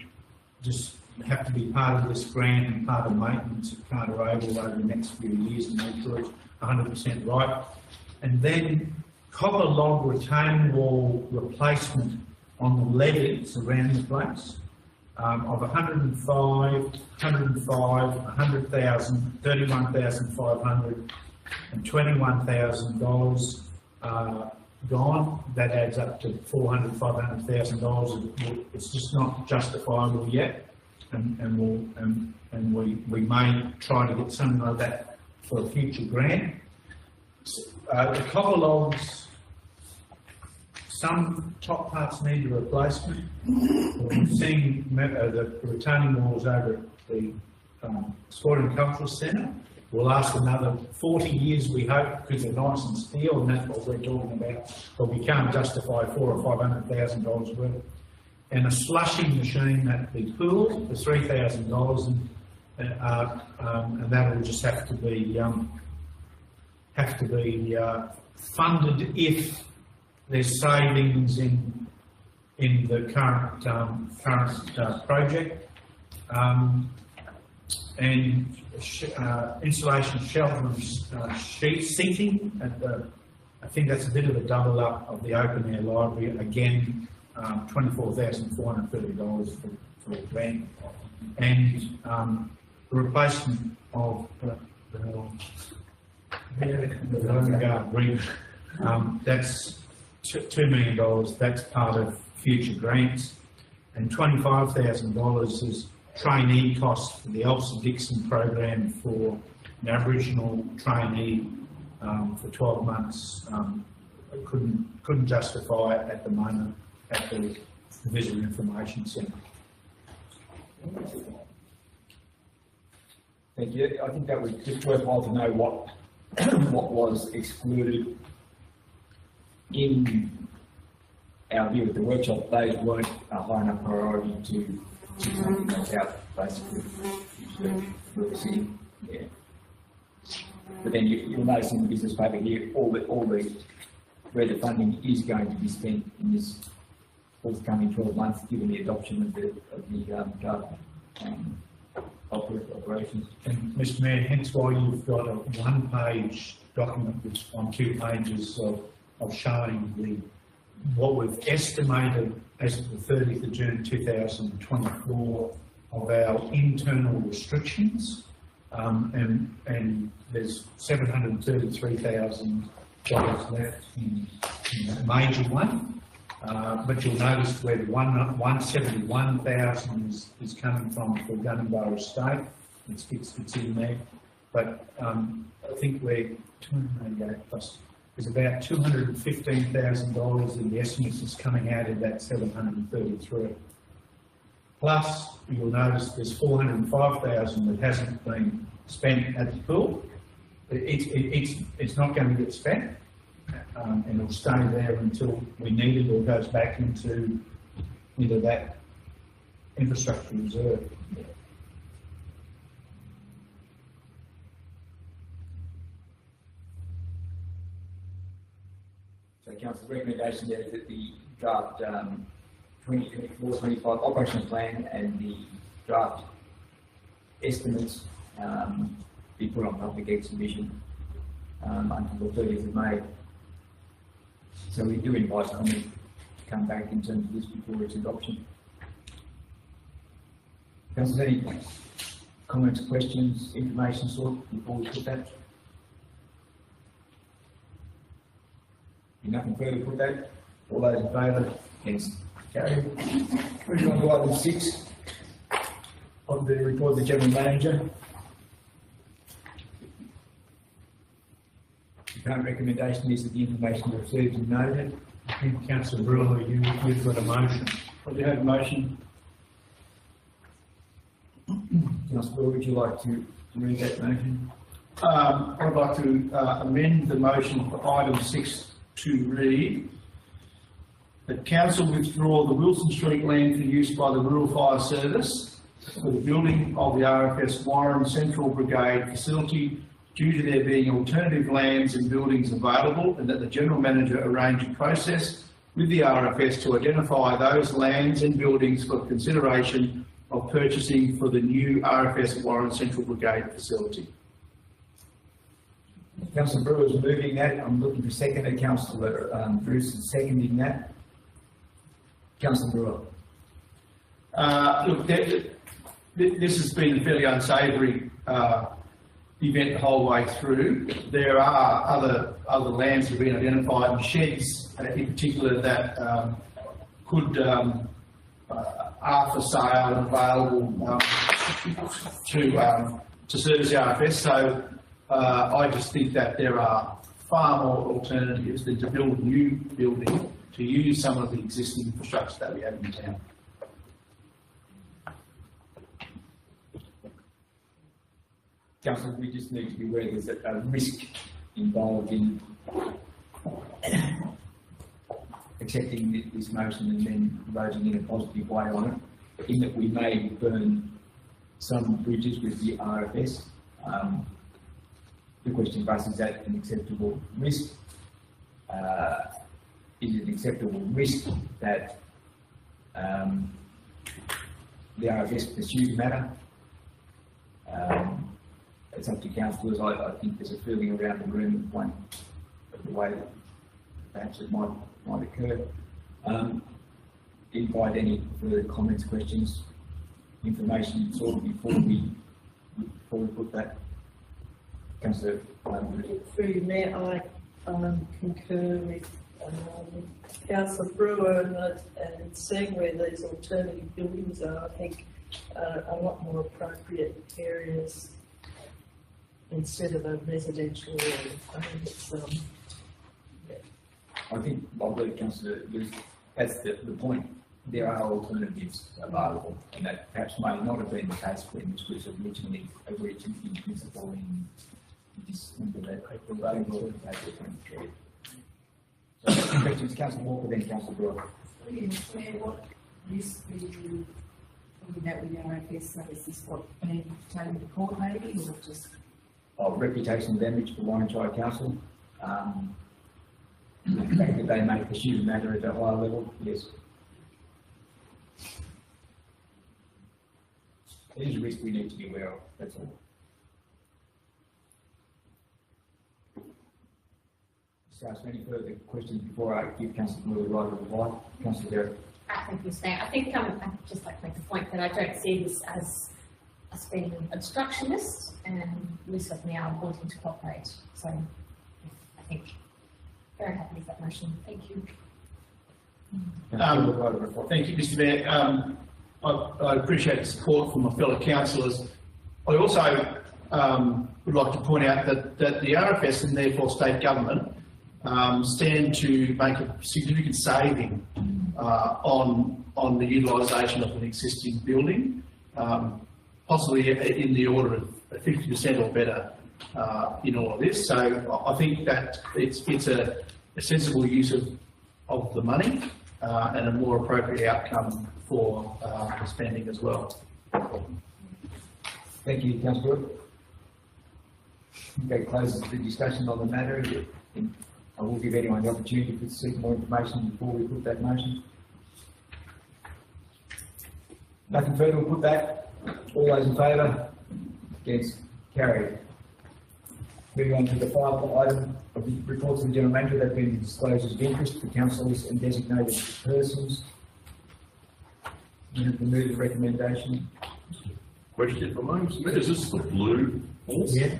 just have to be part of this grant and part of maintenance at Carter Oval over the next few years and make sure it's 100% right. And then copper log retaining wall replacement on the levees around the place of 105, 100,000, 31,500 and $21,000 gone. That adds up to $400,000, $500,000. It's just not justifiable yet, and we may try to get something like that for a future grant. The copper logs, some top parts need a replacement. We're seeing the retaining walls over at the Sport and Cultural Centre will last another 40 years, we hope, because they're nice and steel, and that's what we're talking about. But we can't justify $400,000 or $500,000 worth. And a slushing machine at the pool for $3,000, and that will just have to be funded if there's savings in the current project. And insulation shelter and seating at the, I think that's a bit of a double up of the open air library. Again, $24,430 for a grant. And the replacement of the Vanguard Bridge, that's $2 million. That's part of future grants. And $25,000 is trainee costs for the Elsa Dixon program for an Aboriginal trainee for 12 months. Couldn't justify it at the moment at the Visitor Information Centre. Thank you. I think that was just worthwhile to know what was excluded in our view at the workshop. Those weren't a high enough priority to make out basically for the city. Yeah. But then you'll notice in the business paper here all the where the funding is going to be spent in this forthcoming 12 months, given the adoption of the operations. And Mr. Mayor, hence why you've got a one-page document which on 2 pages of showing what we've estimated as of the 30th of June 2024 of our internal restrictions, and there's $733,000 left in that major one. But you'll notice where the 171,000 is coming from for Gunnerborough Estate. It's in there. But I think we're 288 plus. There's about $215,000 in the estimates that's coming out of that 733. Plus, you'll notice there's $405,000 that hasn't been spent at the pool. It's not going to get spent. And it'll stay there until we need it or goes back into that infrastructure reserve. So Council's recommendation there is that the draft 2024-25 operational plan and the draft estimates be put on public exhibition until the 30th of May. So we do invite comment to come back in terms of this before its adoption. Council, any comments, questions, information sought before we put that? Nothing further to put that? All those in favour? Against? Carried. Moving on to item 6 of the report of the General Manager. The current recommendation is that the information received and noted I think Councillor Brewer, you've got a motion. I do have a motion. Councillor Brewer, would you like to read that motion? I'd like to amend the motion for item 6 to read that council withdraw the Wilson Street land for use by the Rural Fire Service for the building of the RFS Warren Central Brigade facility due to there being alternative lands and buildings available, and that the General Manager arrange a process with the RFS to identify those lands and buildings for consideration of purchasing for the new RFS Warren Central Brigade facility. Councillor Brewer is moving that. I'm looking for seconder. Councillor Bruce is seconding that. Councillor Brewer. Look, this has been a fairly unsavoury event the whole way through. There are other lands that have been identified, and sheds in particular that are for sale and available to service the RFS. So I just think that there are far more alternatives than to build a new building to use some of the existing infrastructure that we have in town. Councillor, we just need to be aware there's a risk involved in accepting this motion and then voting in a positive way on it, in that we may burn some bridges with the RFS. The question for us, is that an acceptable risk? Is it an acceptable risk that the RFS pursue the matter? It's up to councillors. I think there's a feeling around the room of the way that perhaps it might occur. Invite any further comments, questions, information sort of before we put that. Councillor. Through you, Mayor, I concur with Councillor Brewer and seeing where these alternative buildings are. I think a lot more appropriate areas instead of a residential area. I think it's I think I'll go to Councillor Lewis. That's the point. There are alternatives available, and that perhaps may not have been the case when this was originally agreed to in principle in December that April voting will take 23. So, questions, Councillor Walker, then Councillor Brewer. What risk are you talking about with the RFS? So is this what being taken to court maybe, or just? Reputational damage for Warranshire Council. The fact that they may pursue the matter at a higher level, yes. It is a risk we need to be aware of, that's all. So, any further questions before I give Councillor Brewer the right of reply? Councillor Derrick. Thank you, Stan. I think I'd just like to make the point that I don't see this as us being obstructionist, and we certainly are wanting to cooperate. So I think very happy with that motion. Thank you. Thank you, Mr. Mayor. I appreciate the support from my fellow councillors. I also would like to point out that the RFS and therefore state government stand to make a significant saving on the utilisation of an existing building, possibly in the order of 50% or better in all of this. So I think that it's a sensible use of the money and a more appropriate outcome for the spending as well. Thank you, Councillor. That closes the discussion on the matter. I will give anyone the opportunity to seek more information before we put that motion. Nothing further, we'll put that. All those in favour? Against? Carried. Moving on to the final item of the reports of the General Manager that have been disclosures of interest for councillors and designated persons. You have to move the recommendation. Question for me, is this the blue horse? Yeah.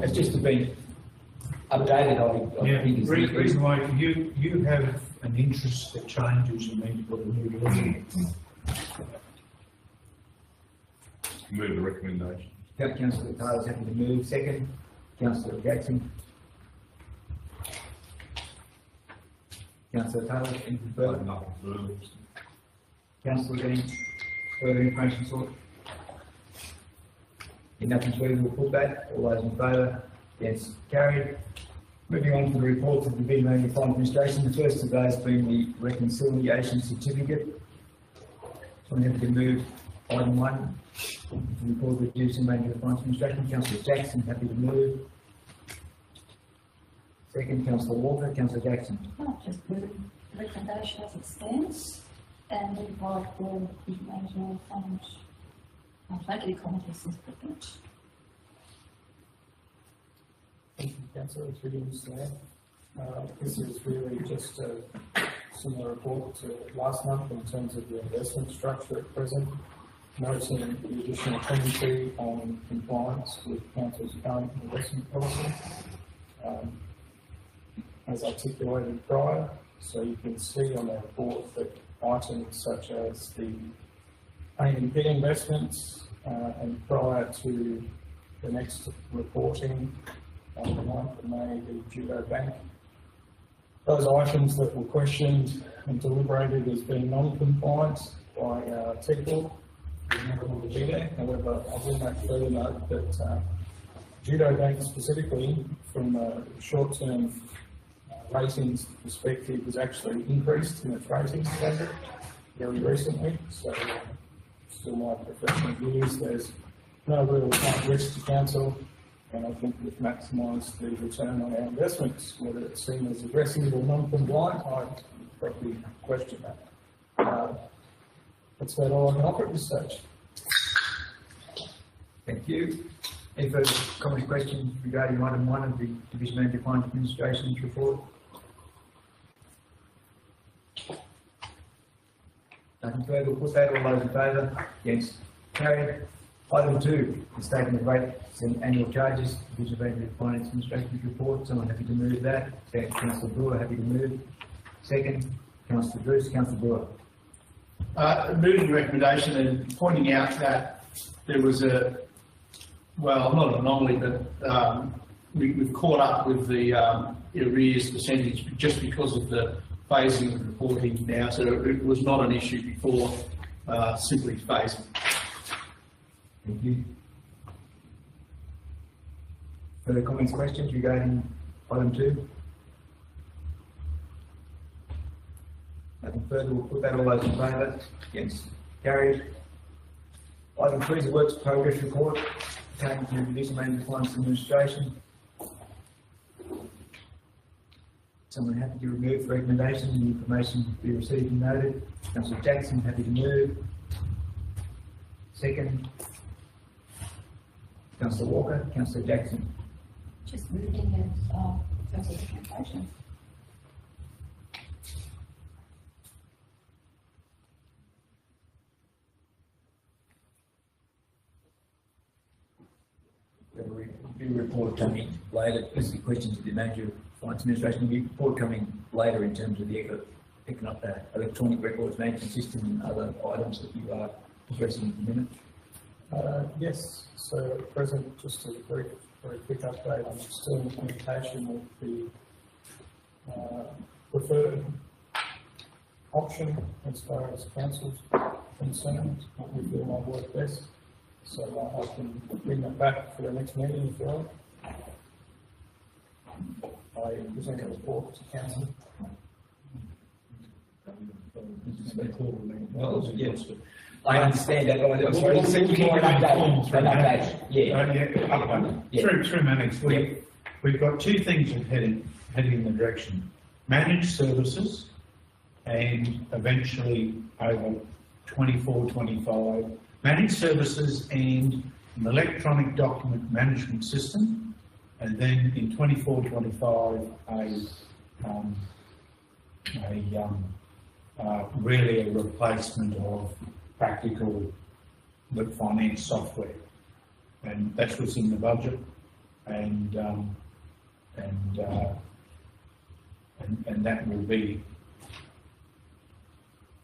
It's just been updated, I think. The reason why you have an interest that changes, you need to put a new building. Move the recommendation. Councillor Taylor's happy to move. Second, Councillor Jackson. Councillor Taylor, anything further? Nothing further. Councillor, any further information sought? If nothing further, we'll put that. All those in favour? Against? Carried. Moving on to the reports of the Division of Fund Administration. The first of those being the reconciliation certificate. So I'm happy to move item 1, the report of the Division of Fund Administration. Councillor Jackson, happy to move. Second, Councillor Walker. Councillor Jackson. I'll just move the recommendation as it stands and invite all the management fund. I'll make any comment as significant. Thank you, Councillor. Through you, Mr. Mayor. This is really just a similar report to last month in terms of the investment structure at present, noting the additional commentary on compliance with Council's current investment policy. As articulated prior, so you can see on the report that items such as the AMP investments and prior to the next reporting on the 9th of May, the Judo Bank. Those items that were questioned and deliberated as being non-compliant by TECL were never able to be there. However, I will make further note that Judo Bank specifically, from a short-term ratings perspective, has actually increased in its ratings standard very recently. So, still my professional views, there's no real risk to council, and I think we've maximised the return on our investments. Whether it's seen as aggressive or non-compliant, I'd probably question that. That's about all I can offer at this stage. Thank you. Any further comments or questions regarding item 1 of the Division of Fund Administration's report? Nothing further. We'll put that. All those in favour? Against? Carried. Item 2, the statement of rates and annual charges, Division of Finance Administration's report. Someone happy to move that? Second, Councillor Brewer, happy to move. Second, Councillor Bruce. Councillor Brewer. Moving the recommendation and pointing out that there was a, well, not an anomaly, but we've caught up with the arrears percentage just because of the phasing of reporting now, so it was not an issue before, simply phasing. Thank you. Further comments, questions regarding item 2? Nothing further. We'll put that. All those in favour? Against? Carried. Item 3 is the works progress report pertaining to the Division of Finance Administration. Someone happy to remove the recommendation and the information to be received and noted? Councillor Jackson, happy to move. Second. Councillor Walker. Councillor Jackson. Just moving as documentation. The report coming later. This is the questions of the Manager of Finance Administration. The report coming later in terms of the electronic records management system and other items that you are addressing in a minute. Yes, so at present, just a very quick update, I'm still in communication with the preferred option as far as council's concerned, what we feel might work best. So I can bring that back for the next meeting if you like. I present a report to council. Well, yes, I understand that. Through management, we've got two things heading in the direction: managed services, and eventually over 24, 25, managed services and an electronic document management system, and then in 24, 25 really a replacement of practical finance software, and that's what's in the budget, and that will be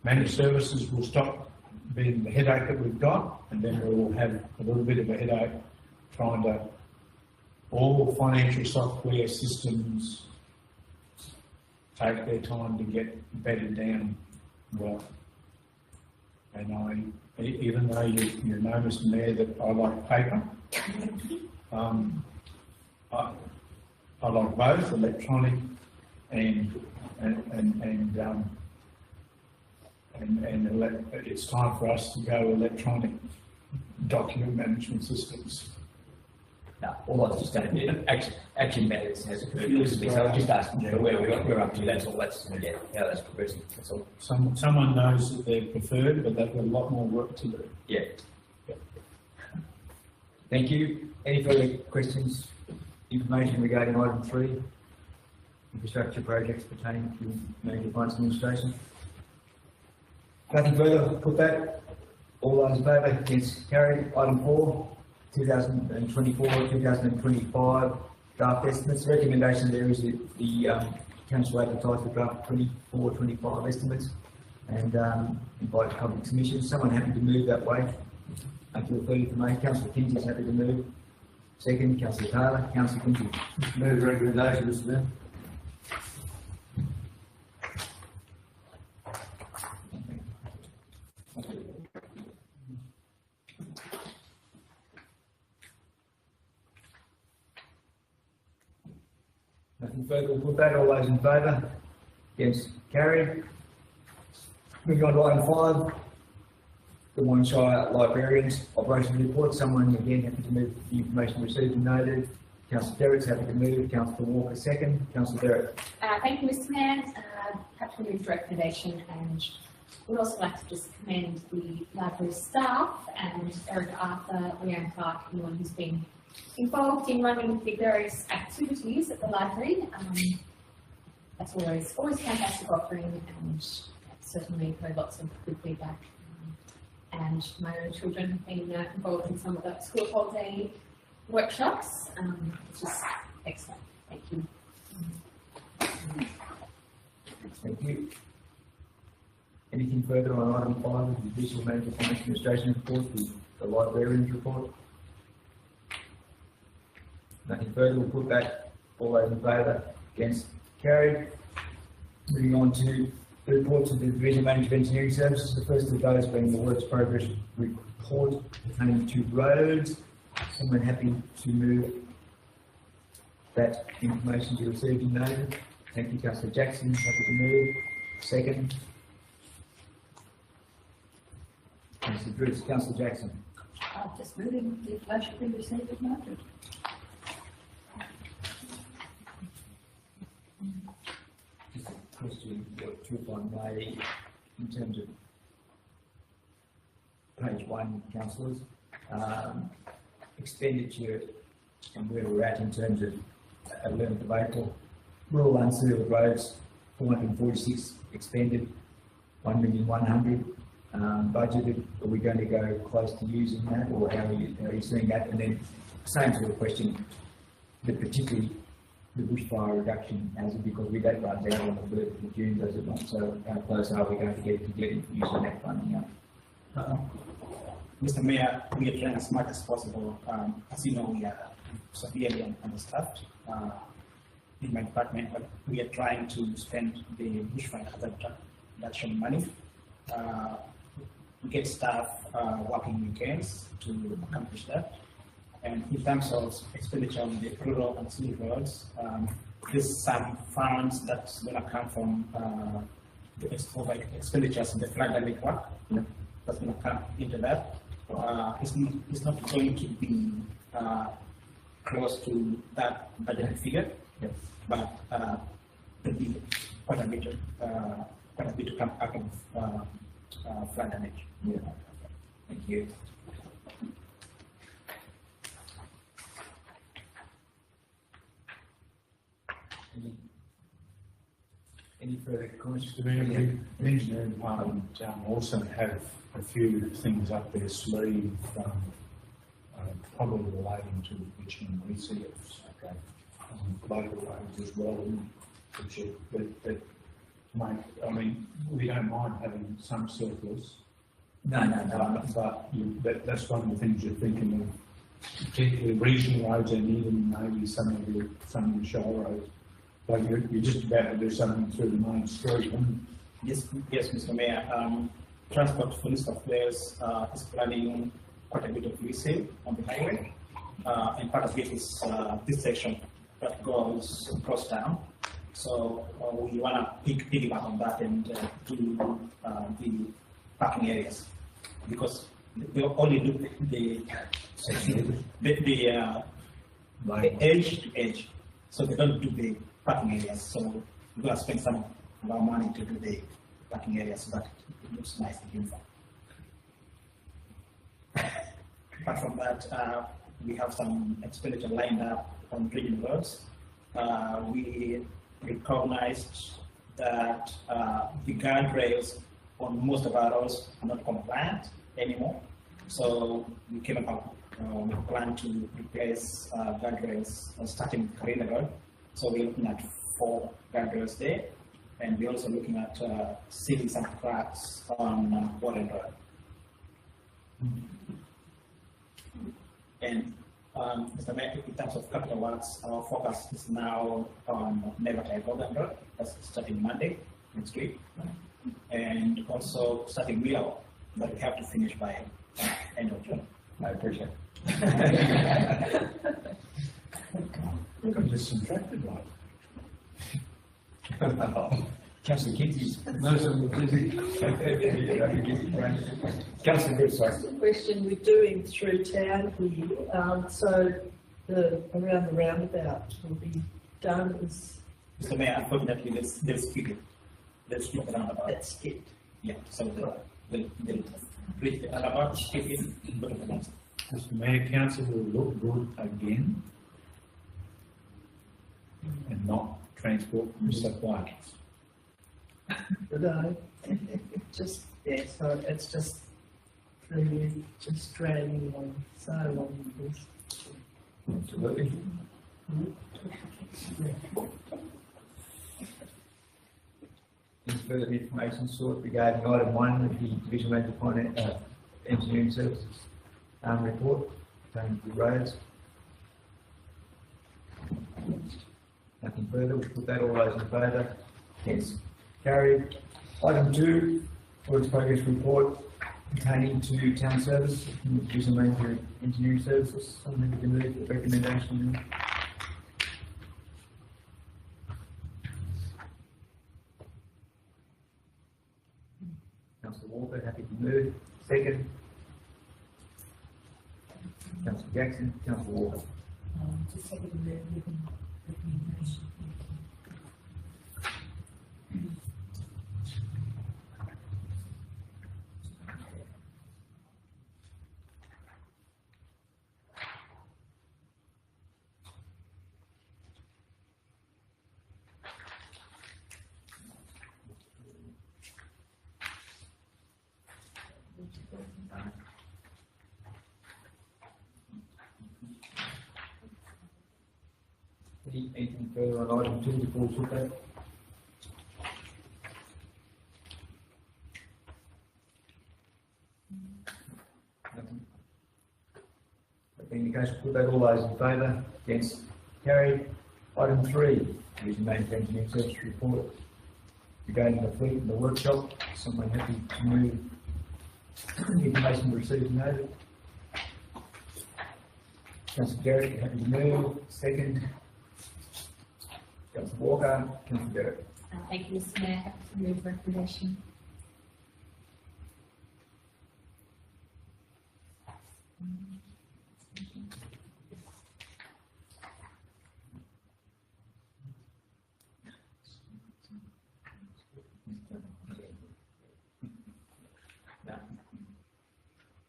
managed services will stop being the headache that we've got, and then we will have a little bit of a headache trying to all financial software systems take their time to get bedded down well. And even though you know, Mr. Mayor, that I like paper, I like both electronic and it's time for us to go electronic document management systems. No, all I was just saying, action matters has occurred recently, so I was just asking where we're up to, that's all, that's, yeah, how that's progressing, that's all. Someone knows that they're preferred, but they've got a lot more work to do. Yeah. Thank you. Any further questions, information regarding item 3? Infrastructure projects pertaining to major finance administration? Nothing further, put that. All those in favour, against, carried. Item 4, 2024-2025 draft estimates. Recommendation there is that the council advertise the draft 24-25 estimates and invite public submission. Someone happy to move that way? I feel free to make. Councillor Kinsey is happy to move. Second, Councillor Taylor. Councillor Kinsey. Move the recommendation, Mr. Mayor. Nothing further, we'll put that. All those in favour? Against, carried. Moving on to item 5. The Warren Librarians Operations Report. Someone again happy to move the information received and noted. Councillor Derrick's happy to move. Councillor Walker second. Councillor Derrick. Thank you, Mr. Mayor. Happy to move the recommendation, and would also like to just commend the library staff and Eric Arthur, Leanne Clark, anyone who's been involved in running the various activities at the library. That's always fantastic offering, and certainly heard lots of good feedback. And my own children have been involved in some of the school holiday workshops, which is excellent. Thank you. Thank you. Anything further on item 5, the Visual Management Finance Administration report, the Librarians report? Nothing further, we'll put that. All those in favour, against, carried. Moving on to the reports of the Division Management Engineering Services. The first of those being the Works Progress report pertaining to roads. Someone happy to move that information to received and noted? Thank you, Councillor Jackson. Happy to move. Second. Councillor Bruce. Councillor Jackson. Just moving the information be received and noted. Just a question, if I may, in terms of page 1, councillors, expenditure and where we're at in terms of 11th of April. Rural unsealed roads, 446 expended, 1,100,000 budgeted. Are we going to go close to using that, or how are you seeing that? And then same sort of question, but particularly the bushfire reduction, as it, because that runs out on the 3rd of June, does it not? So how close are we going to get using that funding up? Mr. Mayor, we are trying as much as possible. As you know, we are severely understaffed in my department, but we are trying to spend the bushfire hazard reduction money. We get staff working weekends to accomplish that. And in terms of expenditure on the rural and scenic roads, there's some funds that's going to come from the expenditures in the flood damage work. That's going to come into that. It's not going to be close to that budgeted figure, but there'll be quite a bit to come out of flood damage. Yeah. Thank you. Any further comments? The engineering department also have a few things up their sleeve, probably relating to bitumen reseals, local roads as well, which that make, I mean, we don't mind having some surplus. No. But that's one of the things you're thinking of, particularly regional roads and even maybe some of the shoal roads. Well, you're just about to do something through the main street, and Yes, Mr. Mayor. Transport Police of Wales is planning quite a bit of resale on the highway. And part of it is this section that goes across town. So we want to piggyback on that and do the parking areas, because they only do the edge to edge, so they don't do the parking areas. So we're going to spend some of our money to do the parking areas so that it looks nice and uniform. Apart from that, we have some expenditure lined up on regional roads. We recognized that the guardrails on most of our roads are not compliant anymore. So we came up with a plan to replace guardrails starting with Karina Road. So we're looking at 4 guardrails there. And we're also looking at sealing some cracks on Warren Road. And Mr. Mayor, in terms of capital works, our focus is now on Nevertide Golden Road. That's starting Monday next week, and also starting Willow, that we have to finish by end of June. I appreciate it. I'm just subtracted one. Councillor Kinsey's. Most of them are busy. Councillor Good, sorry. The question we're doing through town here, so around the roundabout will be done as Mr. Mayor, unfortunately, they'll skip it. They'll skip the roundabout. that's skipped. Yeah, so they'll bridge the roundabout, skip it, go to the next. Mr. Mayor, council will look good again and not transport supply. No, just, yeah, so it's just dragging on so long with this. Absolutely. Any further information sought regarding item 1 of the Division Manager Finance Engineering Services report pertaining to the roads? Nothing further, we'll put that, all those in favour? Yes. Carried. Item 2, Audit Progress Report pertaining to Town Service, Division Manager Engineering Services. Someone who can move the recommendation. Councillor Walker, happy to move. Second. Councillor Jackson, Councillor Walker. Just second the recommendation. Anything further on item 2 before we put that? Nothing. In the case, we'll put that, all those in favour? Against? Carried. Item 3, Division Manager Engineering Service Report regarding the fleet in the workshop. Someone happy to move the information received and noted? Councillor Garrett, happy to move. Second. Councillor Walker, Councillor Garrett. Thank you, Mr. Mayor. Happy to move recommendation.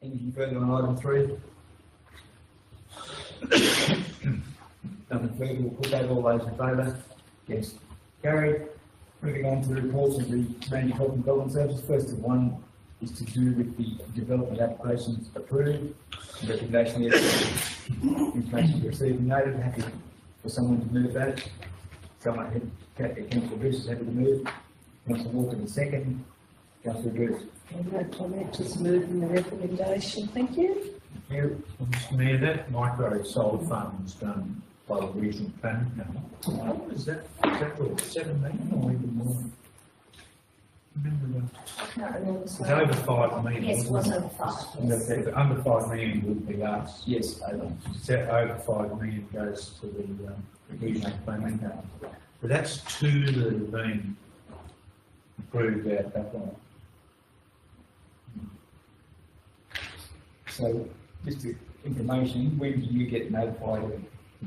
Anything further on item 3? Nothing further, we'll put that, all those in favour? Yes. Carried. Moving on to the reports of the Community Health and Development Services. First of one is to do with the development applications approved. The recommendation is information received and noted. Happy for someone to move that. Someone, Councillor Bruce is happy to move. Councillor Walker the second. Councillor Bruce. No comment, just moving the recommendation, thank you. Thank you. Mr. Mayor, that micro solar farm was done by the regional planning. What is that? Is that what, 7 million or even more? Remember that? I can't remember. It's over 5 million. Yes, it was over 5. Under 5 million would be us. Yes, over. Over 5 million goes to the regional planning. But that's 2 that have been approved out that way. So, just for information, when do you get notified of the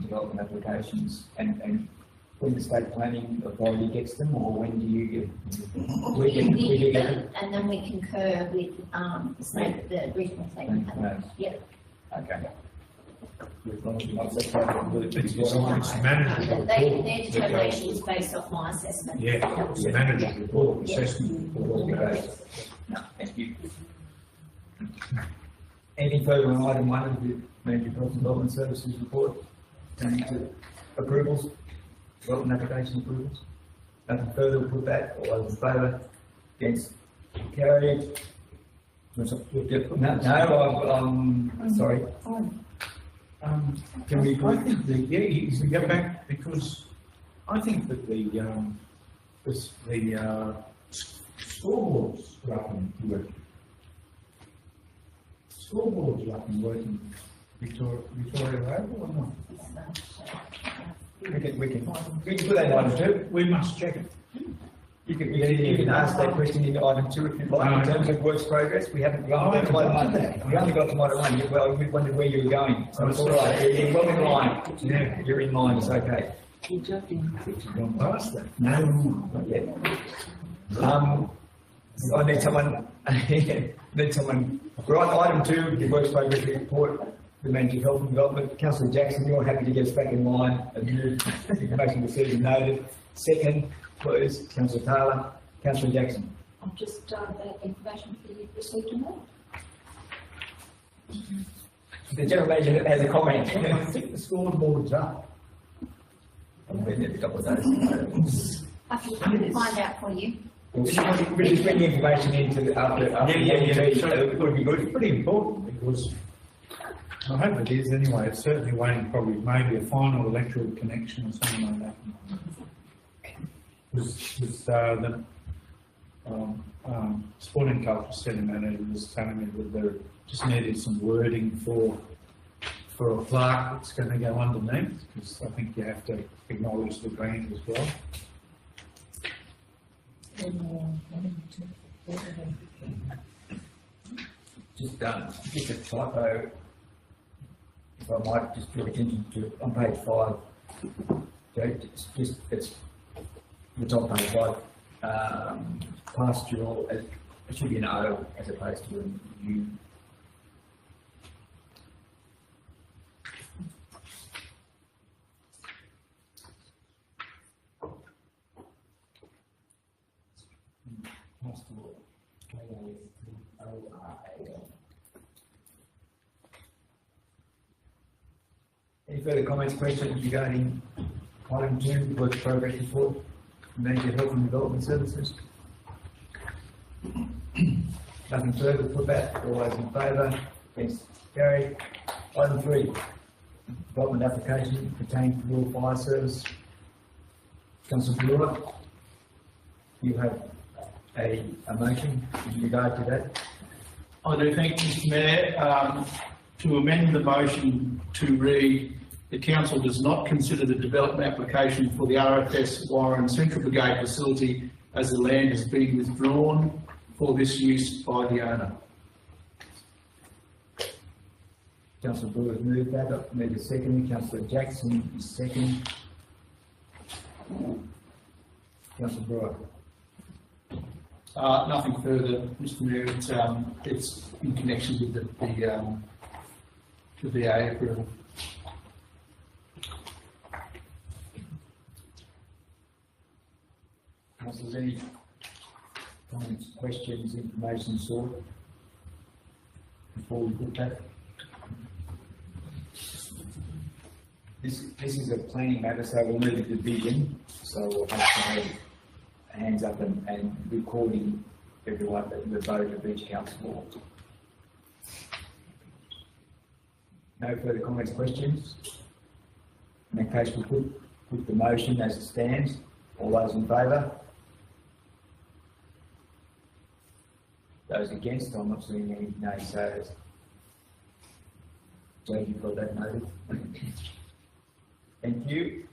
development applications and when the state planning authority gets them, or when do you get? We get them, and then we concur with, the regional planning. Yeah. Okay. It's managed report. Their determination is based off my assessment. Yeah, it's a managed report, assessment report. No, thank you. Anything further on item 1 of the Manager Health and Development Services report? Turning to approvals, development application approvals. Nothing further, we'll put that. All those in favour? Against? Carried. No, sorry. Can we, I think you can go back, because I think that the scoreboards are up and working. Scoreboards are up and working, Victoria Road, or not? We can put that in item 2. We must check it. You can ask that question in item 2 if you like, in terms of works progress. We haven't got to item 1. We only got to item 1. Well, we wondered where you were going. So it's all right. You're well in line. Yeah, you're in line. It's okay. You're joking. You've gone past that. No, not yet. I need someone. Right, item 2, the works progress report, the Manager of Health and Development. Councillor Jackson, you're happy to get us back in line and move information received and noted. Second, please, Councillor Taylor. Councillor Jackson. I've just done that information for you received and noted. The General Manager has a comment. I think the scoreboard's up. I've been there a couple of days. I can find out for you. We'll just bring the information into after. So it would be good. It's pretty important, because I hope it is anyway. It's certainly waiting, probably maybe a final electrical connection or something like that. With the Sport and Culture Centre manager was telling me that there just needed some wording for a plaque that's going to go underneath, because I think you have to acknowledge the grant as well. Just a typo, if I might just draw attention to, on page 5, it's the top page 5, pastoral, it should be an O as opposed to a U. Pastoral, K-A-O-R-A-L. Any further comments, questions regarding item 2, work progress report, Manager Health and Development Services? Nothing further, put that. All those in favour? Against? Carried. Item 3, development application pertaining to Rural Fire Service. Councillor Brewer, you have a motion in regard to that. I do, thank you, Mr Mayor. To amend the motion to read, the Council does not consider the development application for the RFS Warren Central Brigade facility as the land has been withdrawn for this use by the owner. Councillor Brewer has moved that. I've moved a second. Councillor Jackson is second. Councillor Brewer. Nothing further, Mr Mayor. It's in connection with the VA approval. Councillors, any comments, questions, information sought before we put that? This is a planning matter, so we'll move it to division. So we'll have to have hands up and recording everyone that the vote of each councillor. No further comments, questions? In that case, we'll put the motion as it stands. All those in favour? Those against, I'm not seeing any naysayers. So you've got that noted. Thank you.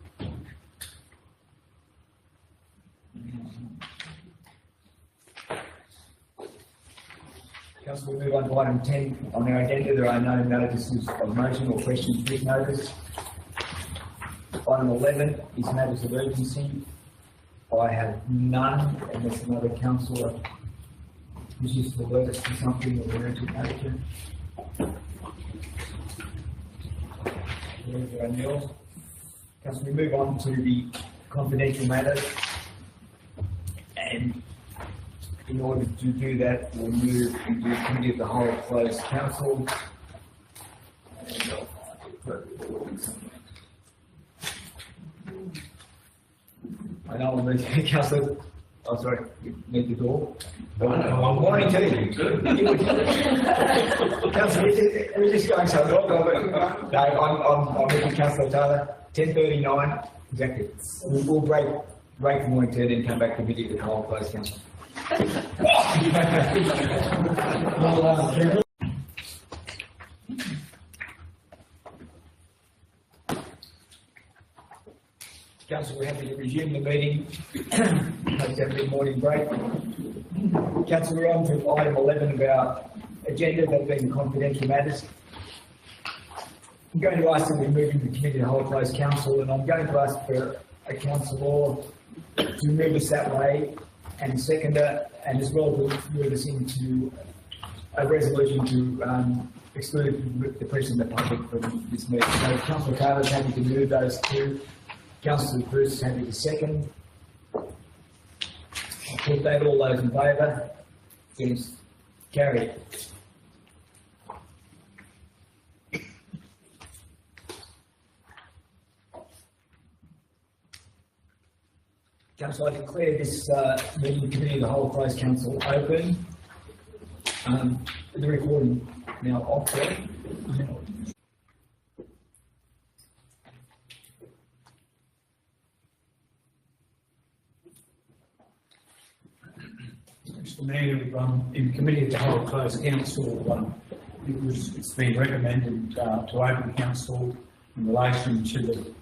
Council, we move on to item 10 on our agenda. There are no notices of motion or questions with notice. Item 11 is matters of urgency. I have none unless another councillor wishes to alert us to something of urgent nature. Council, we move on to the confidential matters. And in order to do that, we'll move into the committee of the whole closed council. I know I'm ready, Councillor. Oh, sorry, you need the door. I'm wanting to. Councillor, we're just going so long. No, I'm with Councillor Taylor. 10:39 exactly. We'll break for morning tea and come back to committee of the whole closed council. Council, we're happy to resume the meeting. Take a morning break. Council, we're on to item 11 of our agenda, that being confidential matters. I'm going to ask that we move into committee of the whole closed council, and I'm going to ask for a councillor to move us that way, and seconder, and as well to move us into a resolution to exclude the press and the public from this meeting. So Councillor Taylor's happy to move those two. Councillor Bruce is happy to second. I'll put that. All those in favour? Against? Carried. Council, I declare this meeting committee of the whole closed council open. The recording now off there. Mr. Mayor, in committee of the whole closed council, it's been recommended to open council in relation to the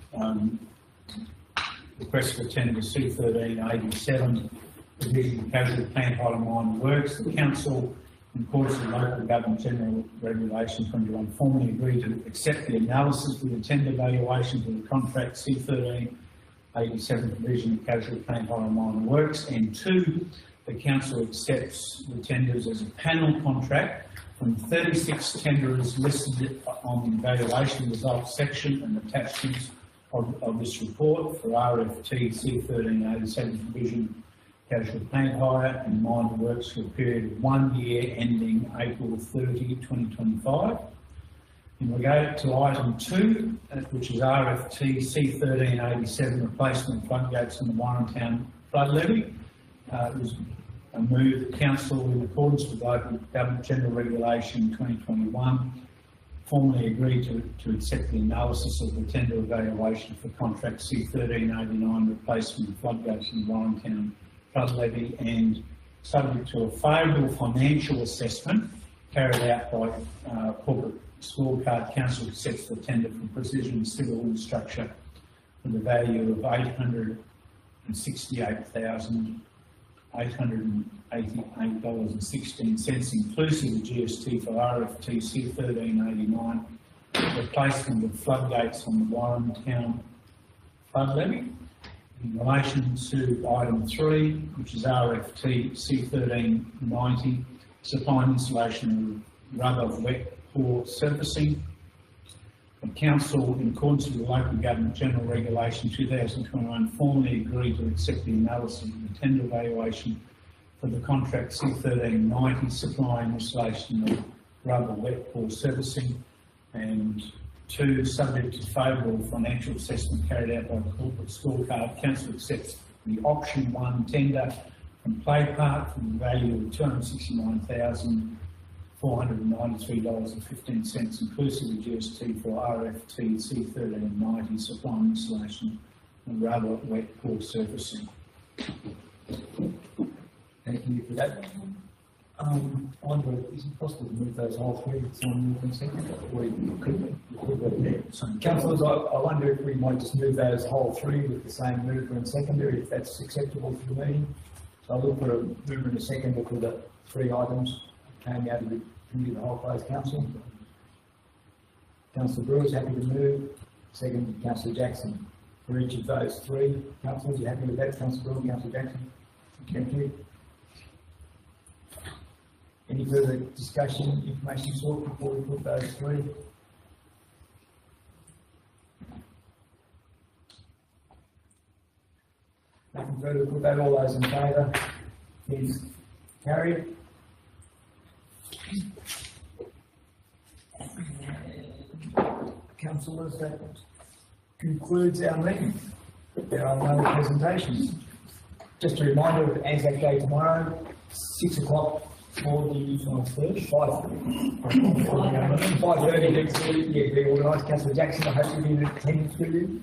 request for tender C1387, Division Casual Plant Hire Mine Works. The council, in accordance with Local Government General Regulation 21, formally agreed to accept the analysis of the tender valuations of the contract C1387 Division of Casual Plant Hire Mine Works, and 2, the council accepts the tenders as a panel contract from 36 tenderers listed on the valuation results section and attachments of this report for RFT C1387 Division Casual Plant Hire and Mine Works for a period of 1 year ending April 30, 2025. In regard to item 2, which is RFT C1387 Replacement Floodgates on the Warrentown Flood Levy, it was a move that council, in accordance with Local Government General Regulation 2021, formally agreed to accept the analysis of the tender evaluation for contract C1389 Replacement Floodgates in Warrentown Flood Levy, and subject to a favourable financial assessment carried out by Corporate Scorecard, council accepts the tender for Precision Civil and Structure for the value of $868,888.16, inclusive of GST, for RFT C1389, replacement of floodgates on the Warrentown Flood Levy. In relation to item 3, which is RFT C1390, supply and installation of rubber wet pour surfacing, the council, in accordance with the Local Government General Regulation 2021, formally agreed to accept the analysis of the tender evaluation for the contract C1390, supply and installation of rubber wet pour surfacing, and 2, subject to favourable financial assessment carried out by the Corporate Scorecard, council accepts the option 1 tender from Play Park for the value of $269,500 $493.15 inclusive of GST for RFT C1390 supply and installation and rubber wet core surfacing. Thank you for that. I wonder, is it possible to move those whole three, someone move them second? Or you could. Councillors, I wonder if we might just move those whole three with the same mover and seconder, if that's acceptable for the meeting. So I'll look for a mover and a seconder for the three items came out of the committee of the whole place council. Councillor Brewer is happy to move, second Councillor Jackson. For each of those three, councillors, you happy with that, Councillor Brewer and Councillor Jackson? Thank you. Any further discussion, information sought before we put those three? Nothing further, put that, all those in favour, please carry. Councillors, that concludes our meeting. There are no presentations. Just a reminder of Anzac Day tomorrow, 6 o'clock for the 5:30. 5:30, yeah, be organised. Councillor Jackson, I hope you'll be in attendance with you.